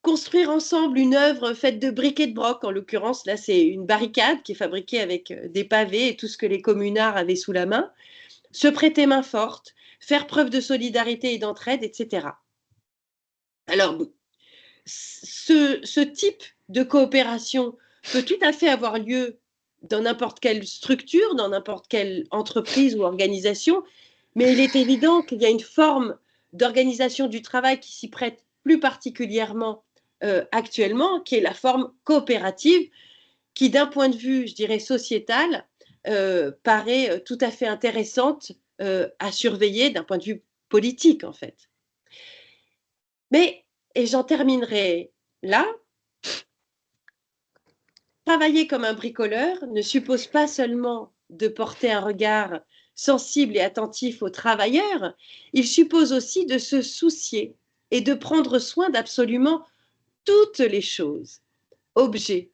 construire ensemble une œuvre faite de briques et de broc. En l'occurrence, là, c'est une barricade qui est fabriquée avec des pavés et tout ce que les communards avaient sous la main. Se prêter main forte, faire preuve de solidarité et d'entraide, etc. Alors, ce type de coopération peut tout à fait avoir lieu dans n'importe quelle structure, dans n'importe quelle entreprise ou organisation, mais il est évident qu'il y a une forme d'organisation du travail qui s'y prête plus particulièrement actuellement, qui est la forme coopérative, qui d'un point de vue, je dirais, sociétal, paraît tout à fait intéressante à surveiller d'un point de vue politique, en fait. Mais, et j'en terminerai là, travailler comme un bricoleur ne suppose pas seulement de porter un regard sensible et attentif aux travailleurs, il suppose aussi de se soucier et de prendre soin d'absolument toutes les choses, objets,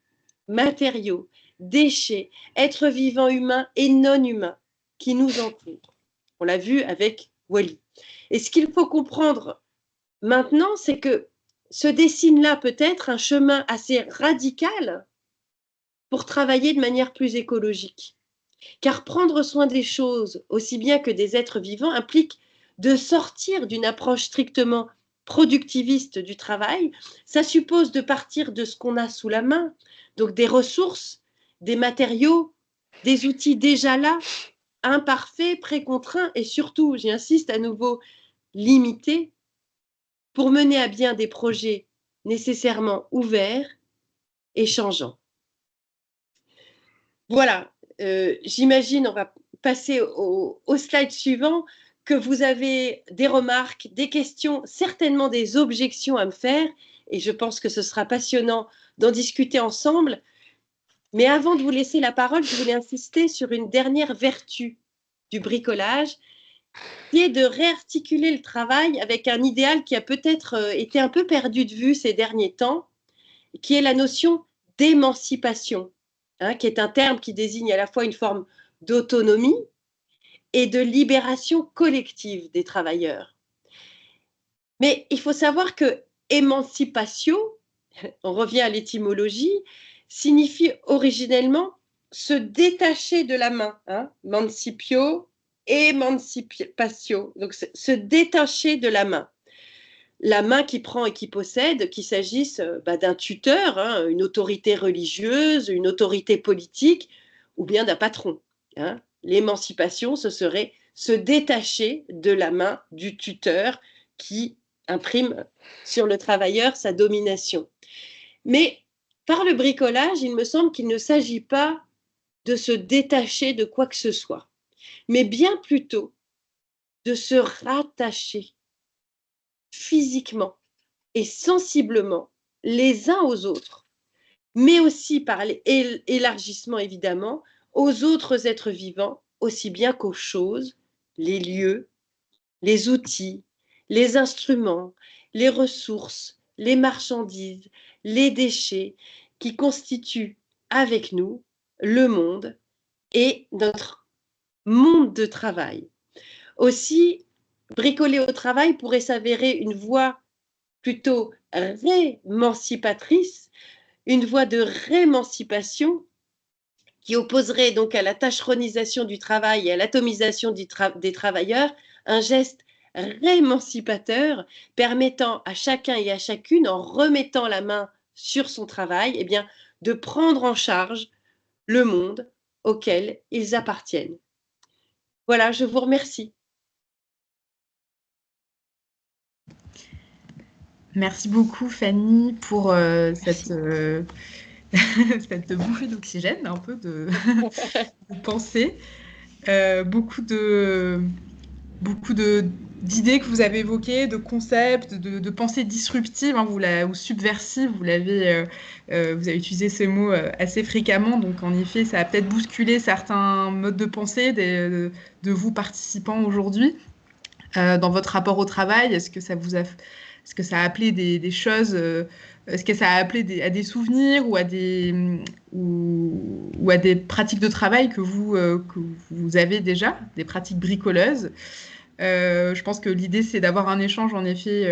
matériaux, déchets, êtres vivants humains et non humains qui nous entourent. On l'a vu avec Wally. Et ce qu'il faut comprendre maintenant, c'est que se dessine là peut-être un chemin assez radical pour travailler de manière plus écologique. Car prendre soin des choses, aussi bien que des êtres vivants, implique de sortir d'une approche strictement productiviste du travail. Ça suppose de partir de ce qu'on a sous la main, donc des ressources, des matériaux, des outils déjà là, imparfaits, précontraints et surtout, j'insiste à nouveau, limités, pour mener à bien des projets nécessairement ouverts et changeants. Voilà, j'imagine, on va passer au slide suivant, que vous avez des remarques, des questions, certainement des objections à me faire, et je pense que ce sera passionnant d'en discuter ensemble. Mais avant de vous laisser la parole, je voulais insister sur une dernière vertu du bricolage, qui est de réarticuler le travail avec un idéal qui a peut-être été un peu perdu de vue ces derniers temps, qui est la notion d'émancipation, hein, qui est un terme qui désigne à la fois une forme d'autonomie et de libération collective des travailleurs. Mais il faut savoir que émancipation, on revient à l'étymologie, signifie originellement se détacher de la main, hein, mancipio, émancipatio, donc se détacher de la main qui prend et qui possède, qu'il s'agisse d'un tuteur, hein, une autorité religieuse, une autorité politique, ou bien d'un patron. Hein. L'émancipation, ce serait se détacher de la main du tuteur qui imprime sur le travailleur sa domination. Mais par le bricolage, il me semble qu'il ne s'agit pas de se détacher de quoi que ce soit, mais bien plutôt de se rattacher physiquement et sensiblement les uns aux autres, mais aussi par l'élargissement évidemment aux autres êtres vivants, aussi bien qu'aux choses, les lieux, les outils, les instruments, les ressources, les marchandises, les déchets qui constituent avec nous le monde et notre monde de travail. Aussi, bricoler au travail pourrait s'avérer une voie plutôt rémancipatrice, une voie de rémancipation qui opposerait donc à la tâcheronisation du travail et à l'atomisation des travailleurs un geste rémancipateur permettant à chacun et à chacune, en remettant la main sur son travail, eh bien, de prendre en charge le monde auquel ils appartiennent. Voilà, je vous remercie. Merci beaucoup Fanny pour cette bouffée d'oxygène, un peu de pensée. Beaucoup d'idées que vous avez évoquées, de concepts, de pensées disruptives hein, ou subversives. Vous avez utilisé ces mots assez fréquemment. Donc, en effet, ça a peut-être bousculé certains modes de pensée de vous participants aujourd'hui. Dans votre rapport au travail, est-ce que ça a appelé des choses est-ce que ça a appelé à des souvenirs ou à des pratiques de travail que vous avez déjà, des pratiques bricoleuses? Je pense que l'idée, c'est d'avoir un échange, en effet,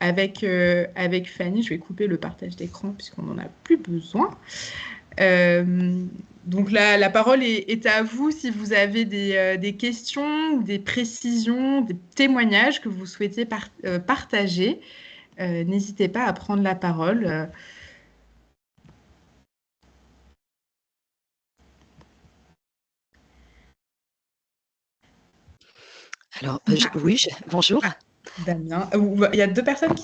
avec Fanny. Je vais couper le partage d'écran puisqu'on n'en a plus besoin. Donc la parole est à vous si vous avez des questions, des précisions, des témoignages que vous souhaitez partager. N'hésitez pas à prendre la parole. Alors, oui, bonjour. Damien. Il y a 2 personnes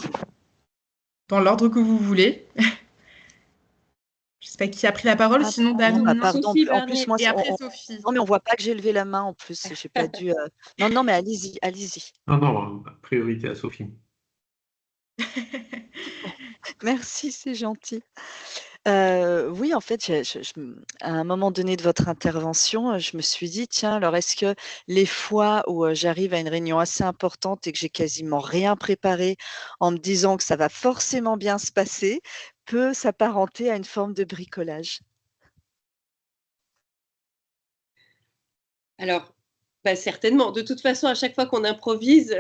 dans l'ordre que vous voulez. Je ne sais pas qui a pris la parole, sinon Damien. Pardon. Sophie, en plus, moi, et après Sophie. Non, mais on ne voit pas que j'ai levé la main en plus. J'ai pas dû. Non, mais allez-y. Non, priorité à Sophie. Merci, c'est gentil. Oui, en fait, à un moment donné de votre intervention, je me suis dit, tiens, alors est-ce que les fois où j'arrive à une réunion assez importante et que j'ai quasiment rien préparé en me disant que ça va forcément bien se passer, peut s'apparenter à une forme de bricolage? Alors, certainement. De toute façon, à chaque fois qu'on improvise,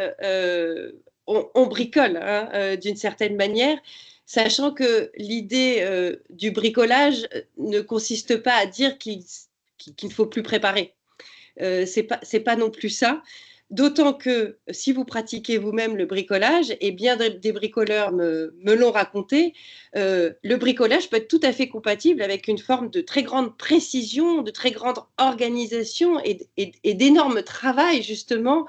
on bricole hein, d'une certaine manière, sachant que l'idée du bricolage ne consiste pas à dire qu'il ne faut plus préparer. C'est pas non plus ça. D'autant que si vous pratiquez vous-même le bricolage, et bien des bricoleurs me l'ont raconté, le bricolage peut être tout à fait compatible avec une forme de très grande précision, de très grande organisation et d'énorme travail justement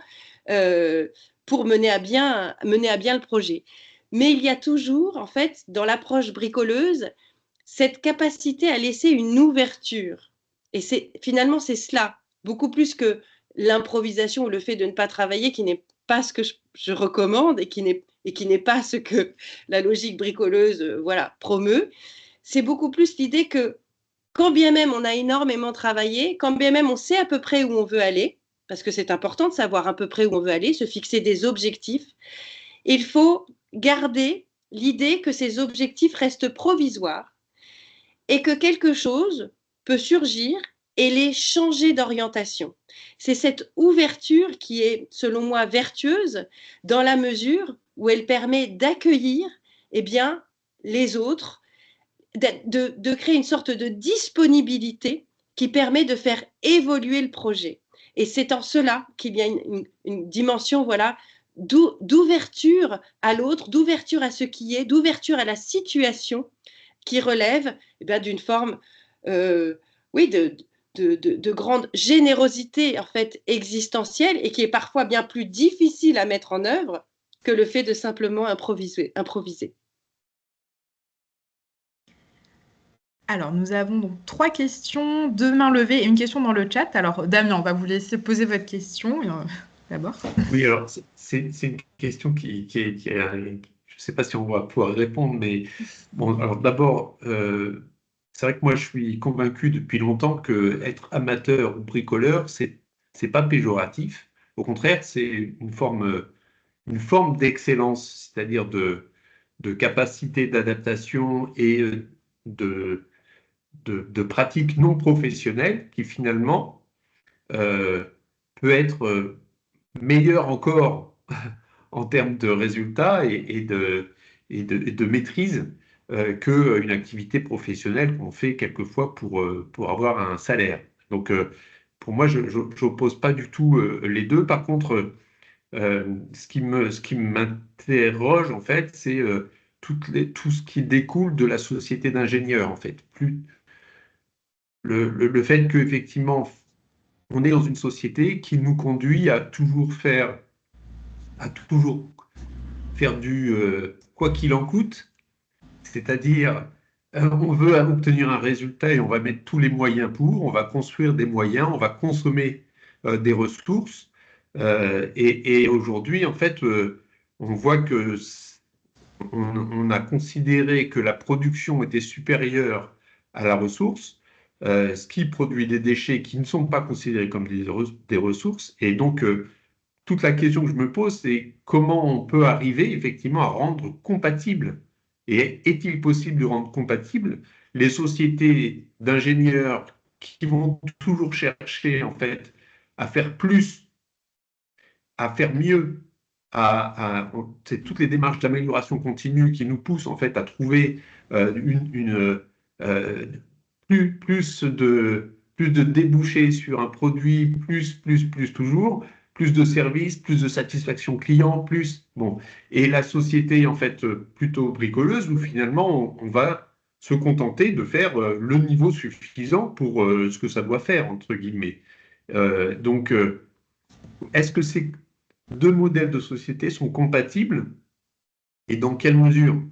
pour mener à bien le projet. Mais il y a toujours, en fait, dans l'approche bricoleuse, cette capacité à laisser une ouverture. Et finalement, c'est cela, beaucoup plus que l'improvisation ou le fait de ne pas travailler, qui n'est pas ce que je recommande et qui n'est pas ce que la logique bricoleuse promeut. C'est beaucoup plus l'idée que quand bien même on a énormément travaillé, quand bien même on sait à peu près où on veut aller, parce que c'est important de savoir à peu près où on veut aller, se fixer des objectifs. Il faut garder l'idée que ces objectifs restent provisoires et que quelque chose peut surgir et les changer d'orientation. C'est cette ouverture qui est, selon moi, vertueuse dans la mesure où elle permet d'accueillir les autres, de créer une sorte de disponibilité qui permet de faire évoluer le projet. Et c'est en cela qu'il y a une dimension d'ouverture à l'autre, d'ouverture à ce qui est, d'ouverture à la situation qui relève d'une forme de grande générosité en fait existentielle et qui est parfois bien plus difficile à mettre en œuvre que le fait de simplement improviser. Alors, nous avons donc 3 questions, 2 mains levées et une question dans le chat. Alors, Damien, on va vous laisser poser votre question d'abord. Oui, alors c'est une question qui est, je ne sais pas si on va pouvoir répondre, mais bon, alors d'abord, c'est vrai que moi je suis convaincu depuis longtemps que être amateur ou bricoleur, c'est pas péjoratif. Au contraire, c'est une forme d'excellence, c'est-à-dire de capacité d'adaptation et de pratique non professionnelle qui finalement peut être meilleur encore en termes de résultats et de maîtrise qu'une activité professionnelle qu'on fait quelquefois pour avoir un salaire. Donc, pour moi, je n'oppose pas du tout les deux. Par contre, ce qui m'interroge, en fait, c'est tout ce qui découle de la société d'ingénieurs, en fait. Le fait qu'effectivement, on est dans une société qui nous conduit à toujours faire du quoi qu'il en coûte, c'est-à-dire on veut obtenir un résultat et on va mettre tous les moyens on va construire des moyens, on va consommer des ressources. Et aujourd'hui, en fait, on voit que on a considéré que la production était supérieure à la ressource, ce qui produit des déchets qui ne sont pas considérés comme des ressources. Et donc, toute la question que je me pose, c'est comment on peut arriver effectivement à rendre compatible, et est-il possible de rendre compatible les sociétés d'ingénieurs qui vont toujours chercher en fait à faire plus, à faire mieux, c'est toutes les démarches d'amélioration continue qui nous poussent en fait à trouver euh, plus de débouchés sur un produit, plus toujours, plus de services, plus de satisfaction client, bon. Et la société en fait plutôt bricoleuse où finalement on va se contenter de faire le niveau suffisant pour ce que ça doit faire entre guillemets. Donc est-ce que ces deux modèles de société sont compatibles et dans quelle mesure?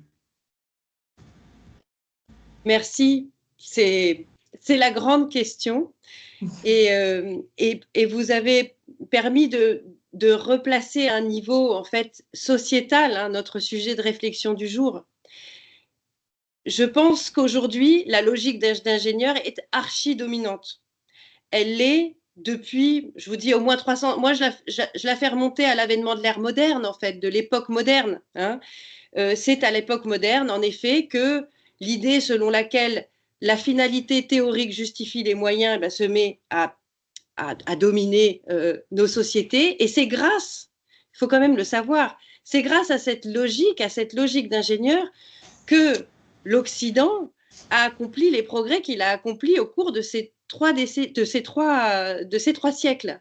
Merci, c'est la grande question et vous avez permis de replacer à un niveau en fait sociétal notre sujet de réflexion du jour. Je pense qu'aujourd'hui, la logique d'ingénieur est archi-dominante. Elle l'est depuis, je vous dis, au moins 300. Moi, je la fais remonter à l'avènement de l'ère moderne, en fait, de l'époque moderne. C'est à l'époque moderne, en effet, que l'idée selon laquelle la finalité théorique justifie les moyens se met à dominer nos sociétés. Et c'est grâce, il faut quand même le savoir, c'est grâce à cette logique d'ingénieur que l'Occident a accompli les progrès qu'il a accomplis au cours de ces trois siècles.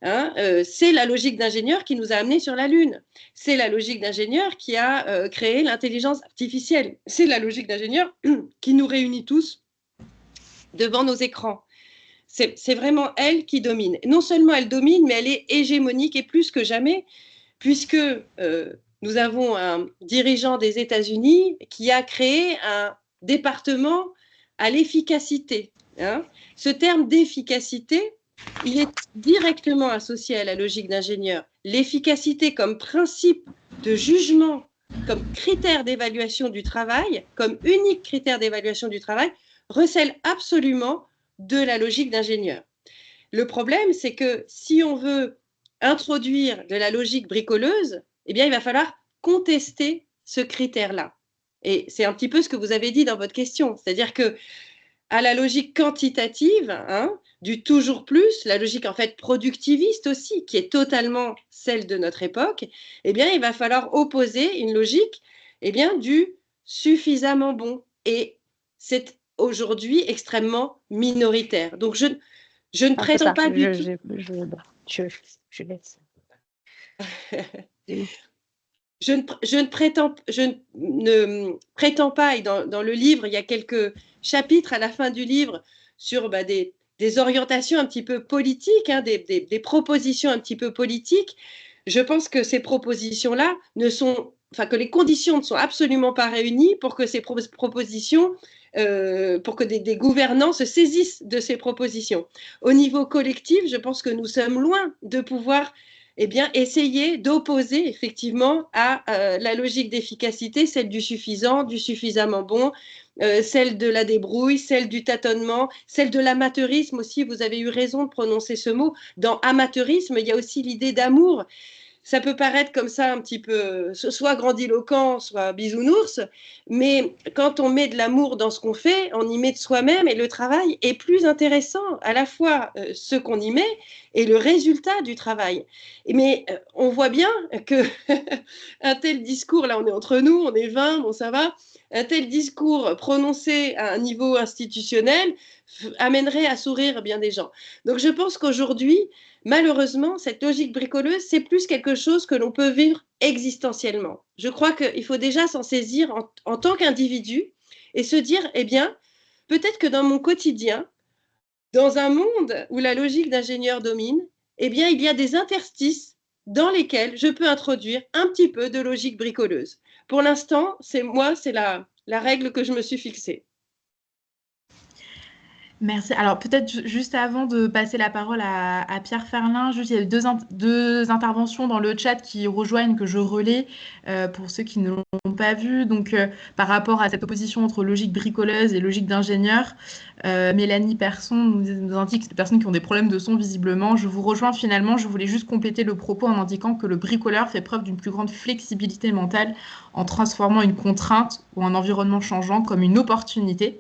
C'est la logique d'ingénieur qui nous a amenés sur la Lune. C'est la logique d'ingénieur qui a créé l'intelligence artificielle. C'est la logique d'ingénieur qui nous réunit tous devant nos écrans. C'est vraiment elle qui domine. Non seulement elle domine, mais elle est hégémonique et plus que jamais, puisque nous avons un dirigeant des États-Unis qui a créé un département à l'efficacité. Ce terme d'efficacité, il est directement associé à la logique d'ingénieur. L'efficacité comme principe de jugement, comme critère d'évaluation du travail, comme unique critère d'évaluation du travail, recèle absolument de la logique d'ingénieur. le problème, c'est que si on veut introduire de la logique bricoleuse, eh bien, il va falloir contester ce critère-là. Et c'est un petit peu ce que vous avez dit dans votre question, c'est-à-dire que à la logique quantitative, hein, du toujours plus, la logique en fait productiviste aussi, qui est totalement celle de notre époque, eh bien, il va falloir opposer une logique, eh bien, du suffisamment bon. Et c'est aujourd'hui extrêmement minoritaire. Donc, je ne Un peu prétends ça. pas du tout. Je laisse. Je ne prétends pas, et dans le livre, il y a quelques chapitres à la fin du livre sur des orientations un petit peu politiques, hein, des propositions un petit peu politiques. Je pense que ces propositions-là que les conditions ne sont absolument pas réunies pour que ces propositions, pour que des gouvernants se saisissent de ces propositions. Au niveau collectif, je pense que nous sommes loin de pouvoir essayer d'opposer effectivement à la logique d'efficacité, celle du suffisant, du suffisamment bon, celle de la débrouille, celle du tâtonnement, celle de l'amateurisme aussi. Vous avez eu raison de prononcer ce mot. Dans amateurisme, il y a aussi l'idée d'amour. Ça peut paraître comme ça un petit peu, soit grandiloquent, soit bisounours, mais quand on met de l'amour dans ce qu'on fait, on y met de soi-même et le travail est plus intéressant, à la fois ce qu'on y met et le résultat du travail. Mais on voit bien que un tel discours, là on est entre nous, on est 20, bon ça va, un tel discours prononcé à un niveau institutionnel amènerait à sourire bien des gens. Donc je pense qu'aujourd'hui, malheureusement, cette logique bricoleuse, c'est plus quelque chose que l'on peut vivre existentiellement. Je crois qu'il faut déjà s'en saisir en tant qu'individu et se dire, eh bien, peut-être que dans mon quotidien, dans un monde où la logique d'ingénieur domine, eh bien, il y a des interstices dans lesquels je peux introduire un petit peu de logique bricoleuse. Pour l'instant, c'est la règle que je me suis fixée. Merci. Alors peut-être juste avant de passer la parole à Pierre Ferlin, juste, il y a eu deux interventions dans le chat qui rejoignent, que je relais pour ceux qui ne l'ont pas vu. Donc par rapport à cette opposition entre logique bricoleuse et logique d'ingénieur, Mélanie Persson nous indique que c'est des personnes qui ont des problèmes de son visiblement. Je vous rejoins finalement, je voulais juste compléter le propos en indiquant que le bricoleur fait preuve d'une plus grande flexibilité mentale en transformant une contrainte ou un environnement changeant comme une opportunité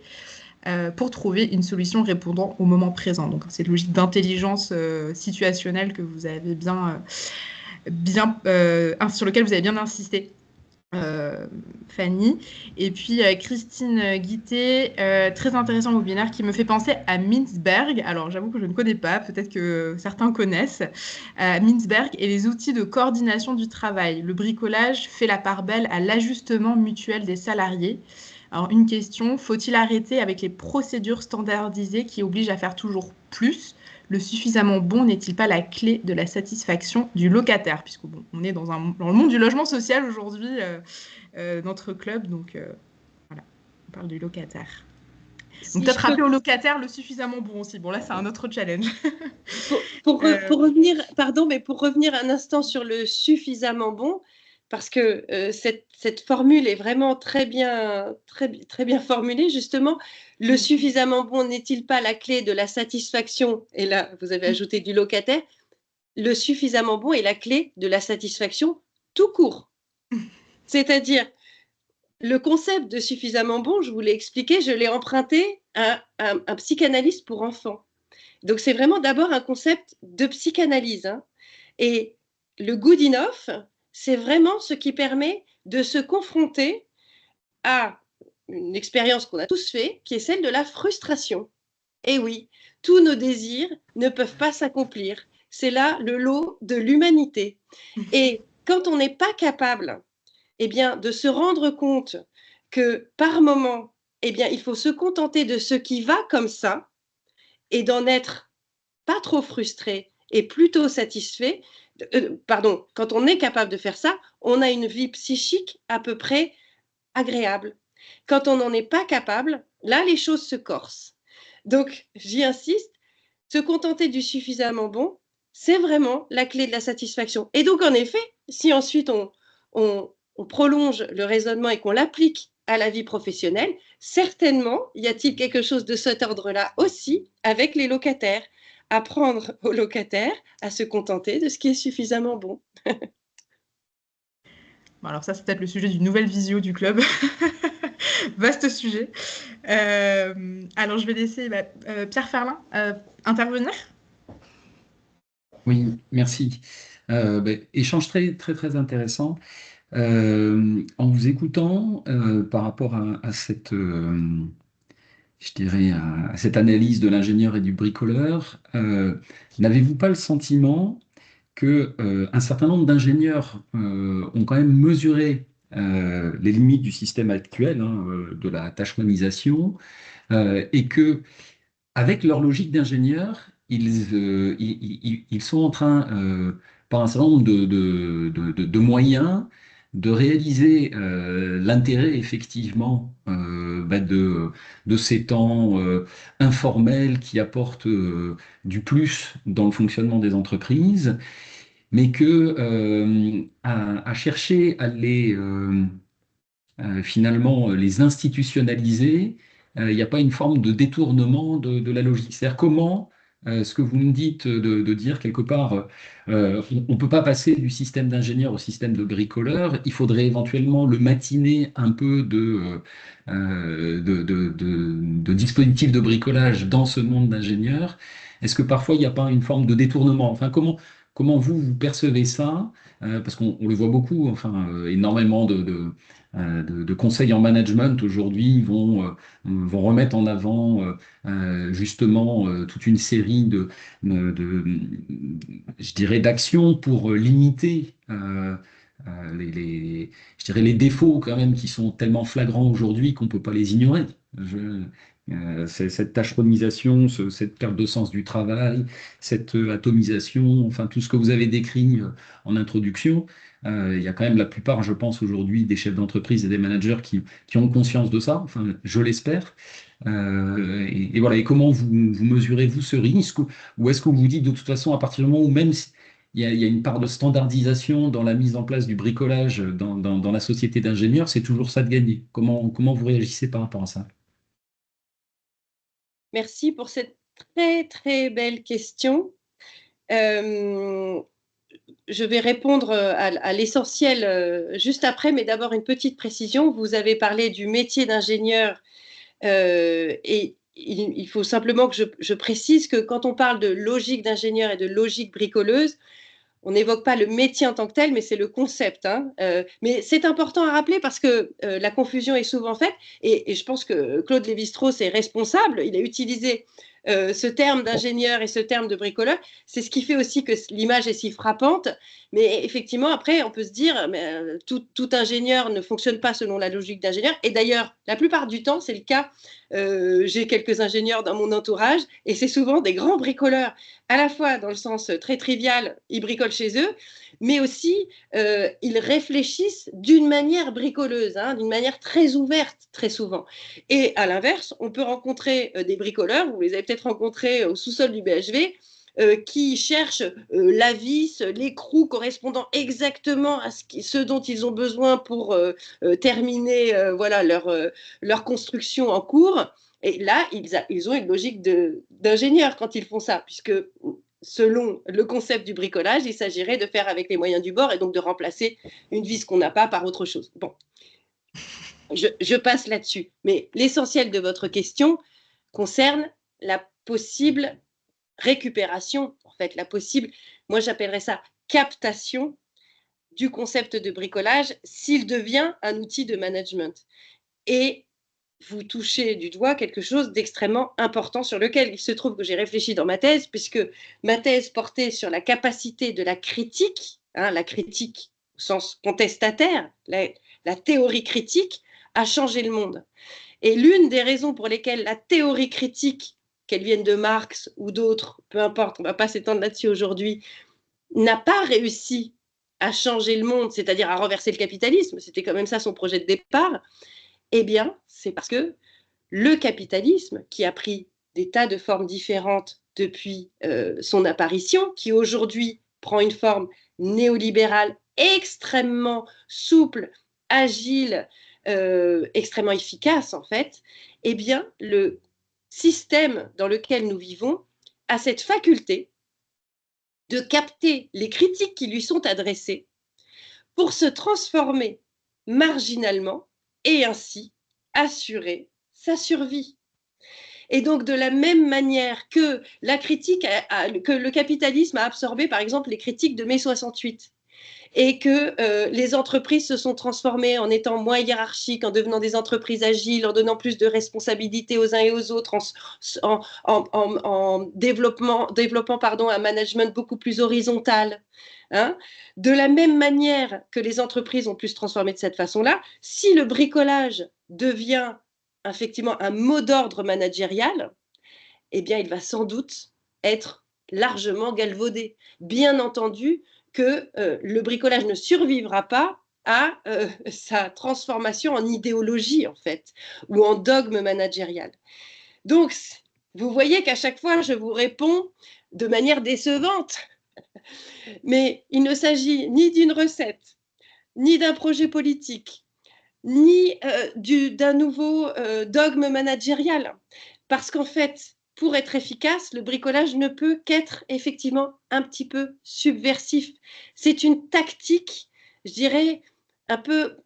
pour trouver une solution répondant au moment présent. Donc, c'est une logique d'intelligence situationnelle que vous avez sur lequel vous avez bien insisté, Fanny. Et puis, Christine Guité, très intéressant webinaire qui me fait penser à Mintzberg. Alors, j'avoue que je ne connais pas, peut-être que certains connaissent. Mintzberg et les outils de coordination du travail. Le bricolage fait la part belle à l'ajustement mutuel des salariés. Alors, une question, faut-il arrêter avec les procédures standardisées qui obligent à faire toujours plus? Le suffisamment bon n'est-il pas la clé de la satisfaction du locataire? Puisque bon, on est dans le monde du logement social aujourd'hui, notre club, donc voilà, on parle du locataire. Donc peut-être rappeler au locataire le suffisamment bon aussi. Bon là, c'est un autre challenge. pour revenir, pardon, mais pour revenir un instant sur le suffisamment bon, parce que cette formule est vraiment très bien formulée, justement. Le suffisamment bon n'est-il pas la clé de la satisfaction? Et là, vous avez ajouté du locataire. Le suffisamment bon est la clé de la satisfaction tout court. C'est-à-dire, le concept de suffisamment bon, je vous l'ai expliqué, je l'ai emprunté à un psychanalyste pour enfants. Donc, c'est vraiment d'abord un concept de psychanalyse. Hein. Et le good enough, c'est vraiment ce qui permet de se confronter à une expérience qu'on a tous fait, qui est celle de la frustration. Et oui, tous nos désirs ne peuvent pas s'accomplir. C'est là le lot de l'humanité. Et quand on n'est pas capable, eh bien, de se rendre compte que par moment, eh bien, il faut se contenter de ce qui va comme ça et d'en être pas trop frustré et plutôt satisfait, quand on est capable de faire ça, on a une vie psychique à peu près agréable. Quand on n'en est pas capable, là, les choses se corsent. Donc, j'y insiste, se contenter du suffisamment bon, c'est vraiment la clé de la satisfaction. Et donc, en effet, si ensuite on prolonge le raisonnement et qu'on l'applique à la vie professionnelle, certainement, y a-t-il quelque chose de cet ordre-là aussi avec les locataires, apprendre aux locataires à se contenter de ce qui est suffisamment bon. Bon, alors ça, c'est peut-être le sujet d'une nouvelle visio du club. Vaste sujet. Alors, je vais laisser Pierre Ferlin intervenir. Oui, merci. Échange très, très, très intéressant. En vous écoutant par rapport à cette, je dirais, à cette analyse de l'ingénieur et du bricoleur, n'avez-vous pas le sentiment que un certain nombre d'ingénieurs ont quand même mesuré les limites du système actuel, de la tachemanisation, et que avec leur logique d'ingénieur, ils sont en train, par un certain nombre de moyens, de réaliser l'intérêt effectivement de ces temps informels qui apportent du plus dans le fonctionnement des entreprises, mais que à chercher à finalement les institutionnaliser, il n'y a pas une forme de détournement de la logique. C'est-à-dire comment ce que vous me dites de dire quelque part, on ne peut pas passer du système d'ingénieur au système de bricoleur, il faudrait éventuellement le matiner un peu de dispositifs de bricolage dans ce monde d'ingénieurs. Est-ce que parfois il n'y a pas une forme de détournement? Enfin, comment vous percevez ça? Parce qu'on le voit beaucoup, enfin, énormément de conseils en management aujourd'hui vont remettre en avant justement toute une série je dirais, d'actions pour limiter je dirais les défauts quand même qui sont tellement flagrants aujourd'hui qu'on ne peut pas les ignorer. Cette tâcheronisation, cette perte de sens du travail, cette atomisation, enfin tout ce que vous avez décrit en introduction. Il y a quand même la plupart, je pense, aujourd'hui, des chefs d'entreprise et des managers qui ont conscience de ça, enfin, je l'espère. Et voilà, et comment vous mesurez, vous, ce risque, ou est-ce que vous vous dites de toute façon, à partir du moment où même il y a une part de standardisation dans la mise en place du bricolage dans la société d'ingénieurs, c'est toujours ça de gagner. Comment vous réagissez par rapport à ça? Merci pour cette très, très belle question. Je vais répondre à l'essentiel juste après, mais d'abord une petite précision. Vous avez parlé du métier d'ingénieur et il faut simplement que je précise que quand on parle de logique d'ingénieur et de logique bricoleuse, on n'évoque pas le métier en tant que tel, mais c'est le concept. Mais c'est important à rappeler parce que la confusion est souvent faite et je pense que Claude Lévi-Strauss est responsable. Il a utilisé ce terme d'ingénieur et ce terme de bricoleur. C'est ce qui fait aussi que l'image est si frappante. Mais effectivement, après, on peut se dire tout ingénieur ne fonctionne pas selon la logique d'ingénieur. Et d'ailleurs, la plupart du temps, c'est le cas. J'ai quelques ingénieurs dans mon entourage et c'est souvent des grands bricoleurs, à la fois dans le sens très trivial, ils bricolent chez eux, mais aussi ils réfléchissent d'une manière bricoleuse, d'une manière très ouverte, très souvent. Et à l'inverse, on peut rencontrer des bricoleurs, vous les avez peut-être rencontrés au sous-sol du BHV, qui cherchent la vis, l'écrou correspondant exactement à ce dont ils ont besoin pour terminer voilà, leur construction en cours. Et là, ils ont une logique d'ingénieur quand ils font ça, puisque selon le concept du bricolage, il s'agirait de faire avec les moyens du bord et donc de remplacer une vis qu'on n'a pas par autre chose. Bon, je passe là-dessus. Mais l'essentiel de votre question concerne la possible récupération, en fait, la possible, moi j'appellerais ça captation du concept de bricolage s'il devient un outil de management. Et vous touchez du doigt quelque chose d'extrêmement important sur lequel il se trouve que j'ai réfléchi dans ma thèse, puisque ma thèse portait sur la capacité de la critique au sens contestataire, la théorie critique, à changer le monde. Et l'une des raisons pour lesquelles la théorie critique, qu'elle vienne de Marx ou d'autres, peu importe, on ne va pas s'étendre là-dessus aujourd'hui, n'a pas réussi à changer le monde, c'est-à-dire à renverser le capitalisme, c'était quand même ça son projet de départ, eh bien, c'est parce que le capitalisme, qui a pris des tas de formes différentes depuis son apparition, qui aujourd'hui prend une forme néolibérale extrêmement souple, agile, extrêmement efficace en fait, eh bien, le système dans lequel nous vivons a cette faculté de capter les critiques qui lui sont adressées pour se transformer marginalement et ainsi assurer sa survie. Et donc, de la même manière que que le capitalisme a absorbé, par exemple, les critiques de mai 68, et que les entreprises se sont transformées en étant moins hiérarchiques, en devenant des entreprises agiles, en donnant plus de responsabilités aux uns et aux autres, en développant un management beaucoup plus horizontal. Hein. De la même manière que les entreprises ont pu se transformer de cette façon-là, si le bricolage devient effectivement un mot d'ordre managérial, eh bien, il va sans doute être largement galvaudé. Bien entendu que le bricolage ne survivra pas à sa transformation en idéologie, en fait, ou en dogme managérial. Donc, vous voyez qu'à chaque fois, je vous réponds de manière décevante. Mais il ne s'agit ni d'une recette, ni d'un projet politique, ni d'un nouveau dogme managérial. Parce qu'en fait, pour être efficace, le bricolage ne peut qu'être effectivement un petit peu subversif. C'est une tactique, je dirais, un peu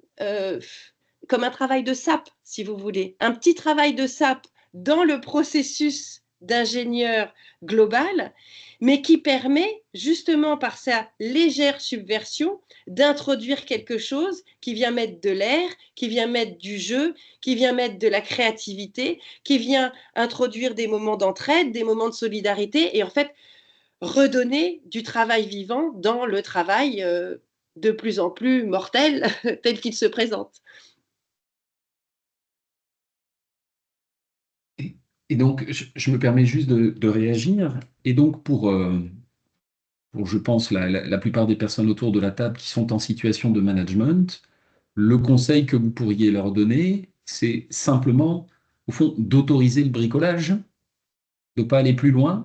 comme un travail de sape, si vous voulez. Un petit travail de sape dans le processus d'ingénieur global, mais qui permet, justement par sa légère subversion, d'introduire quelque chose qui vient mettre de l'air, qui vient mettre du jeu, qui vient mettre de la créativité, qui vient introduire des moments d'entraide, des moments de solidarité, et en fait redonner du travail vivant dans le travail de plus en plus mortel tel qu'il se présente. Et donc, je me permets juste de réagir. Et donc, pour, je pense, la plupart des personnes autour de la table qui sont en situation de management, le conseil que vous pourriez leur donner, c'est simplement, au fond, d'autoriser le bricolage, de ne pas aller plus loin.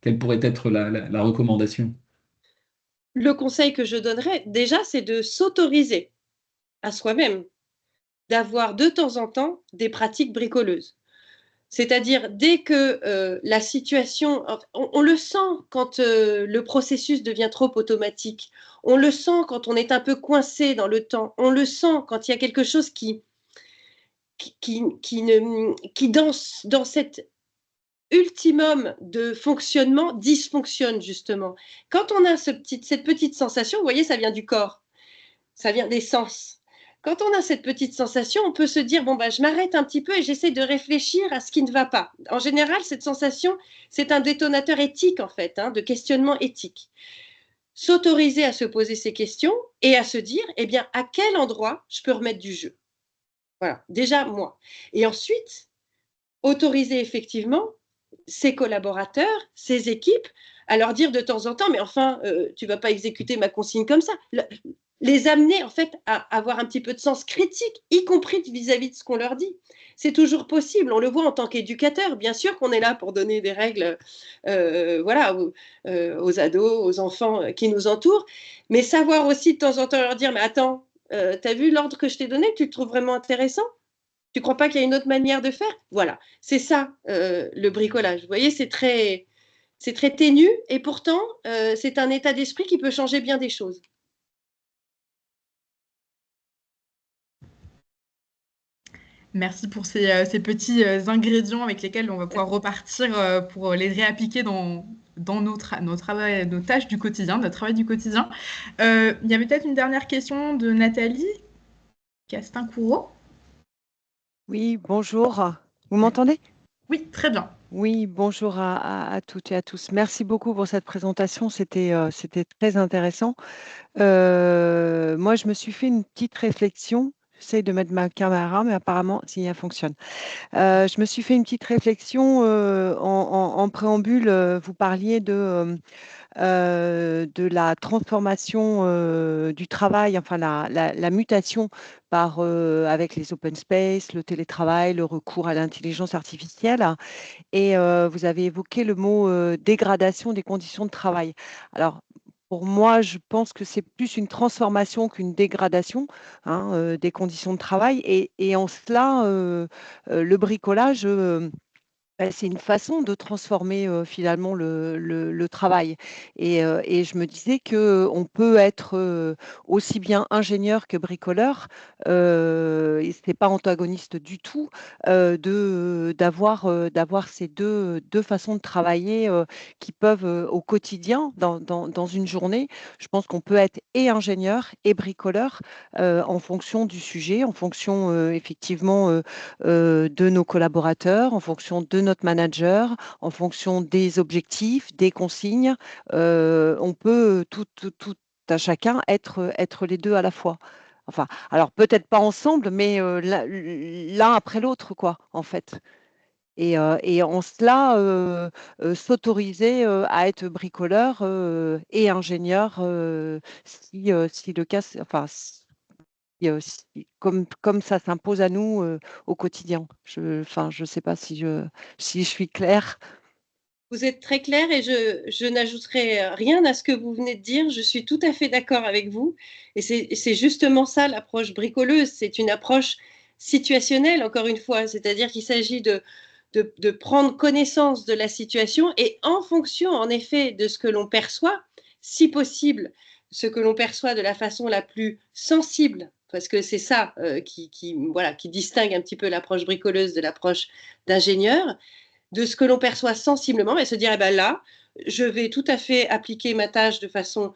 Quelle pourrait être la recommandation? Le conseil que je donnerais, déjà, c'est de s'autoriser à soi-même d'avoir de temps en temps des pratiques bricoleuses. C'est-à-dire, dès que la situation, on le sent quand le processus devient trop automatique, on le sent quand on est un peu coincé dans le temps, on le sent quand il y a quelque chose qui dans cet ultimum de fonctionnement dysfonctionne justement. Quand on a cette petite sensation, vous voyez, ça vient du corps, ça vient des sens. Quand on a cette petite sensation, on peut se dire, bon, bah, je m'arrête un petit peu et j'essaie de réfléchir à ce qui ne va pas. En général, cette sensation, c'est un détonateur éthique, en fait, hein, de questionnement éthique. S'autoriser à se poser ces questions et à se dire, eh bien, à quel endroit je peux remettre du jeu. Voilà, déjà, moi. Et ensuite, autoriser effectivement ses collaborateurs, ses équipes, à leur dire de temps en temps, mais enfin, tu ne vas pas exécuter ma consigne comme ça. Les amener en fait à avoir un petit peu de sens critique, y compris vis-à-vis de ce qu'on leur dit. C'est toujours possible, on le voit en tant qu'éducateur. Bien sûr qu'on est là pour donner des règles voilà, aux ados, aux enfants qui nous entourent, mais savoir aussi de temps en temps leur dire, mais attends, tu as vu l'ordre que je t'ai donné, tu le trouves vraiment intéressant? Tu ne crois pas qu'il y a une autre manière de faire? Voilà, c'est ça le bricolage. Vous voyez, c'est très ténu et pourtant, c'est un état d'esprit qui peut changer bien des choses. Merci pour ces petits ingrédients avec lesquels on va pouvoir repartir pour les réappliquer dans nos tâches du quotidien, notre travail du quotidien. Il y avait peut-être une dernière question de Nathalie Castincourt. Oui, bonjour. Vous m'entendez? Oui, très bien. Oui, bonjour à toutes et à tous. Merci beaucoup pour cette présentation, c'était très intéressant. Moi, je me suis fait une petite réflexion. J'essaie de mettre ma caméra, mais apparemment, si elle fonctionne. Je me suis fait une petite réflexion en préambule. Vous parliez de la transformation du travail, enfin la mutation avec les open space, le télétravail, le recours à l'intelligence artificielle. Et vous avez évoqué le mot dégradation des conditions de travail. Alors, pour moi, je pense que c'est plus une transformation qu'une dégradation hein, des conditions de travail. Et en cela, le bricolage C'est une façon de transformer finalement le travail. Et je me disais qu'on peut être aussi bien ingénieur que bricoleur, et ce n'est pas antagoniste du tout d'avoir ces deux façons de travailler qui peuvent au quotidien, dans une journée. Je pense qu'on peut être et ingénieur et bricoleur en fonction du sujet, en fonction effectivement de nos collaborateurs, en fonction de notre manager, en fonction des objectifs, des consignes. On peut tout à chacun être les deux à la fois. Enfin, alors peut-être pas ensemble, mais l'un après l'autre, quoi, en fait. Et en cela, s'autoriser à être bricoleur et ingénieur, si le cas, enfin, comme ça s'impose à nous au quotidien. Enfin, je ne sais pas si je suis claire. Vous êtes très clair et je n'ajouterai rien à ce que vous venez de dire. Je suis tout à fait d'accord avec vous. Et c'est justement ça l'approche bricoleuse. C'est une approche situationnelle, encore une fois. C'est-à-dire qu'il s'agit de prendre connaissance de la situation et en fonction, en effet, de ce que l'on perçoit, si possible, ce que l'on perçoit de la façon la plus sensible, parce que c'est ça voilà, qui distingue un petit peu l'approche bricoleuse de l'approche d'ingénieur, de ce que l'on perçoit sensiblement, et se dire, eh ben là, je vais tout à fait appliquer ma tâche de façon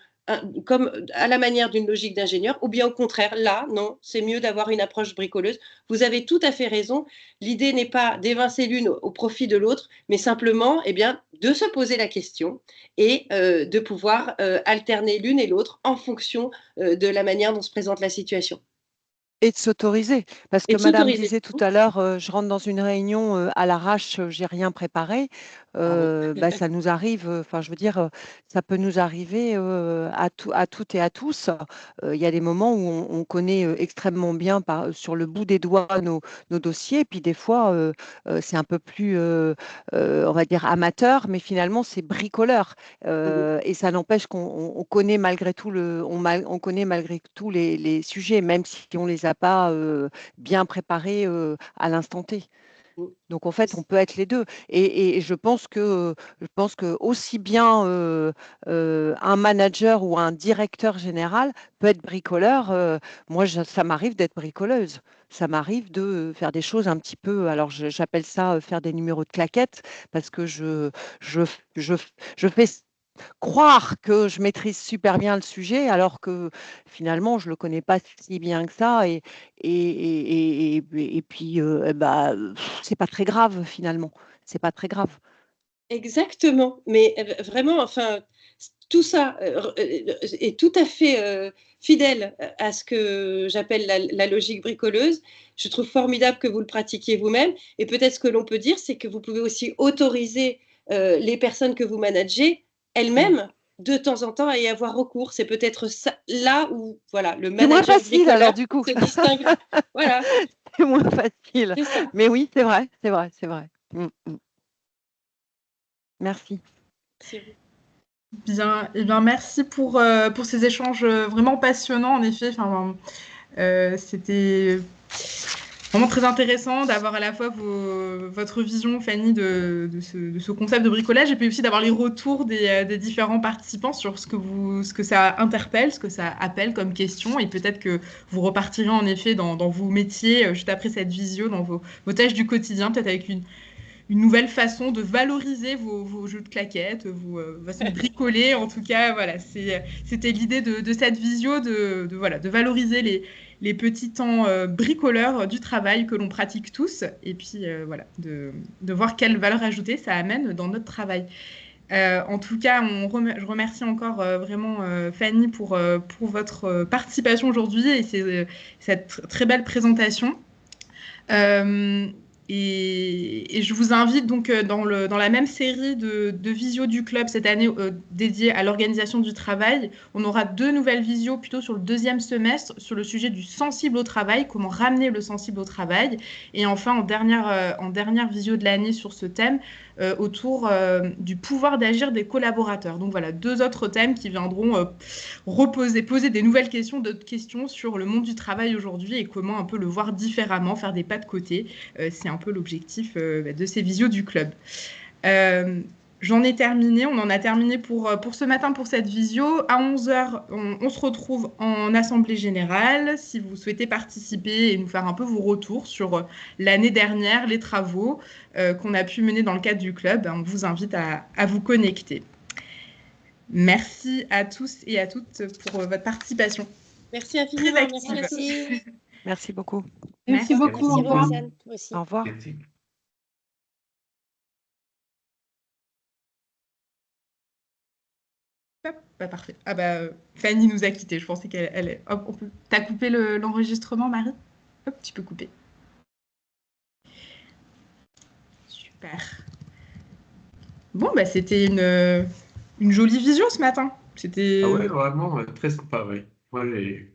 comme à la manière d'une logique d'ingénieur, ou bien au contraire, là, non, c'est mieux d'avoir une approche bricoleuse. Vous avez tout à fait raison. L'idée n'est pas d'évincer l'une au profit de l'autre, mais simplement, eh bien, de se poser la question et de pouvoir alterner l'une et l'autre en fonction de la manière dont se présente la situation. Et de s'autoriser, parce Et que de Madame s'autoriser. disait tout à l'heure, je rentre dans une réunion à l'arrache, j'ai rien préparé. Ça nous arrive, enfin je veux dire, ça peut nous arriver à toutes et à tous. Il y a des moments où on connaît extrêmement bien sur le bout des doigts nos dossiers, puis des fois c'est un peu plus, on va dire amateur, mais finalement c'est bricoleur. Et ça n'empêche qu'on connaît malgré tout on connaît malgré tout les sujets, même si on les a pas bien préparés à l'instant T. Donc en fait, on peut être les deux. Et je pense que aussi bien un manager ou un directeur général peut être bricoleur. Moi, ça m'arrive d'être bricoleuse. Ça m'arrive de faire des choses un petit peu. Alors j'appelle ça faire des numéros de claquettes parce que je, je, je fais croire que je maîtrise super bien le sujet, alors que finalement, je ne le connais pas si bien que ça. Et puis, c'est pas très grave, finalement. C'est pas très grave. Exactement, mais vraiment, enfin, tout ça est tout à fait fidèle à ce que j'appelle la logique bricoleuse. Je trouve formidable que vous le pratiquiez vous-même. Et peut-être ce que l'on peut dire, c'est que vous pouvez aussi autoriser les personnes que vous managez elles-mêmes de temps en temps à y avoir recours. C'est peut-être là où voilà, le C'est moins manager facile alors bricoleur du coup. se distingue. Voilà, C'est moins facile. c'est ça. Mais oui, c'est vrai, c'est vrai, c'est vrai. Merci. C'est vrai. Bien, eh bien, merci pour ces échanges vraiment passionnants, en effet. Enfin, c'était vraiment très intéressant d'avoir à la fois votre vision, Fanny, de ce concept de bricolage, et puis aussi d'avoir les retours des différents participants sur ce que ça interpelle, ce que ça appelle comme question, et peut-être que vous repartirez en effet dans vos métiers juste après cette visio, dans vos tâches du quotidien, peut-être avec une nouvelle façon de valoriser vos jeux de claquettes, vos façons de bricoler. En tout cas, voilà, c'était l'idée de cette visio de valoriser les petits temps bricoleurs du travail que l'on pratique tous, et puis voilà, de voir quelle valeur ajoutée ça amène dans notre travail. En tout cas, je remercie encore vraiment Fanny pour votre participation aujourd'hui et cette très belle présentation. Et je vous invite donc dans la même série de visio du club cette année dédiée à l'organisation du travail. On aura 2 nouvelles visios plutôt sur le 2e semestre sur le sujet du sensible au travail, comment ramener le sensible au travail. Et enfin, en dernière visio de l'année sur ce thème, autour du pouvoir d'agir des collaborateurs. Donc voilà, 2 autres thèmes qui viendront poser des nouvelles questions, d'autres questions sur le monde du travail aujourd'hui et comment un peu le voir différemment, faire des pas de côté. C'est un peu l'objectif de ces visios du club. J'en ai terminé, on en a terminé pour ce matin pour cette visio. À 11h, on se retrouve en assemblée générale. Si vous souhaitez participer et nous faire un peu vos retours sur l'année dernière, les travaux qu'on a pu mener dans le cadre du club, on vous invite à vous connecter. Merci à tous et à toutes pour votre participation. Merci infiniment. Merci. Merci beaucoup. Merci beaucoup. Merci Au revoir. Roxane, aussi. Au revoir. Merci. Hop, parfait. Ah Fanny nous a quittés. Je pensais qu'elle est. Hop, T'as coupé l'enregistrement, Marie? Hop, tu peux couper. Super. Bon, c'était une jolie vision ce matin. C'était. Ah ouais, vraiment très sympa, ouais. Moi, j'ai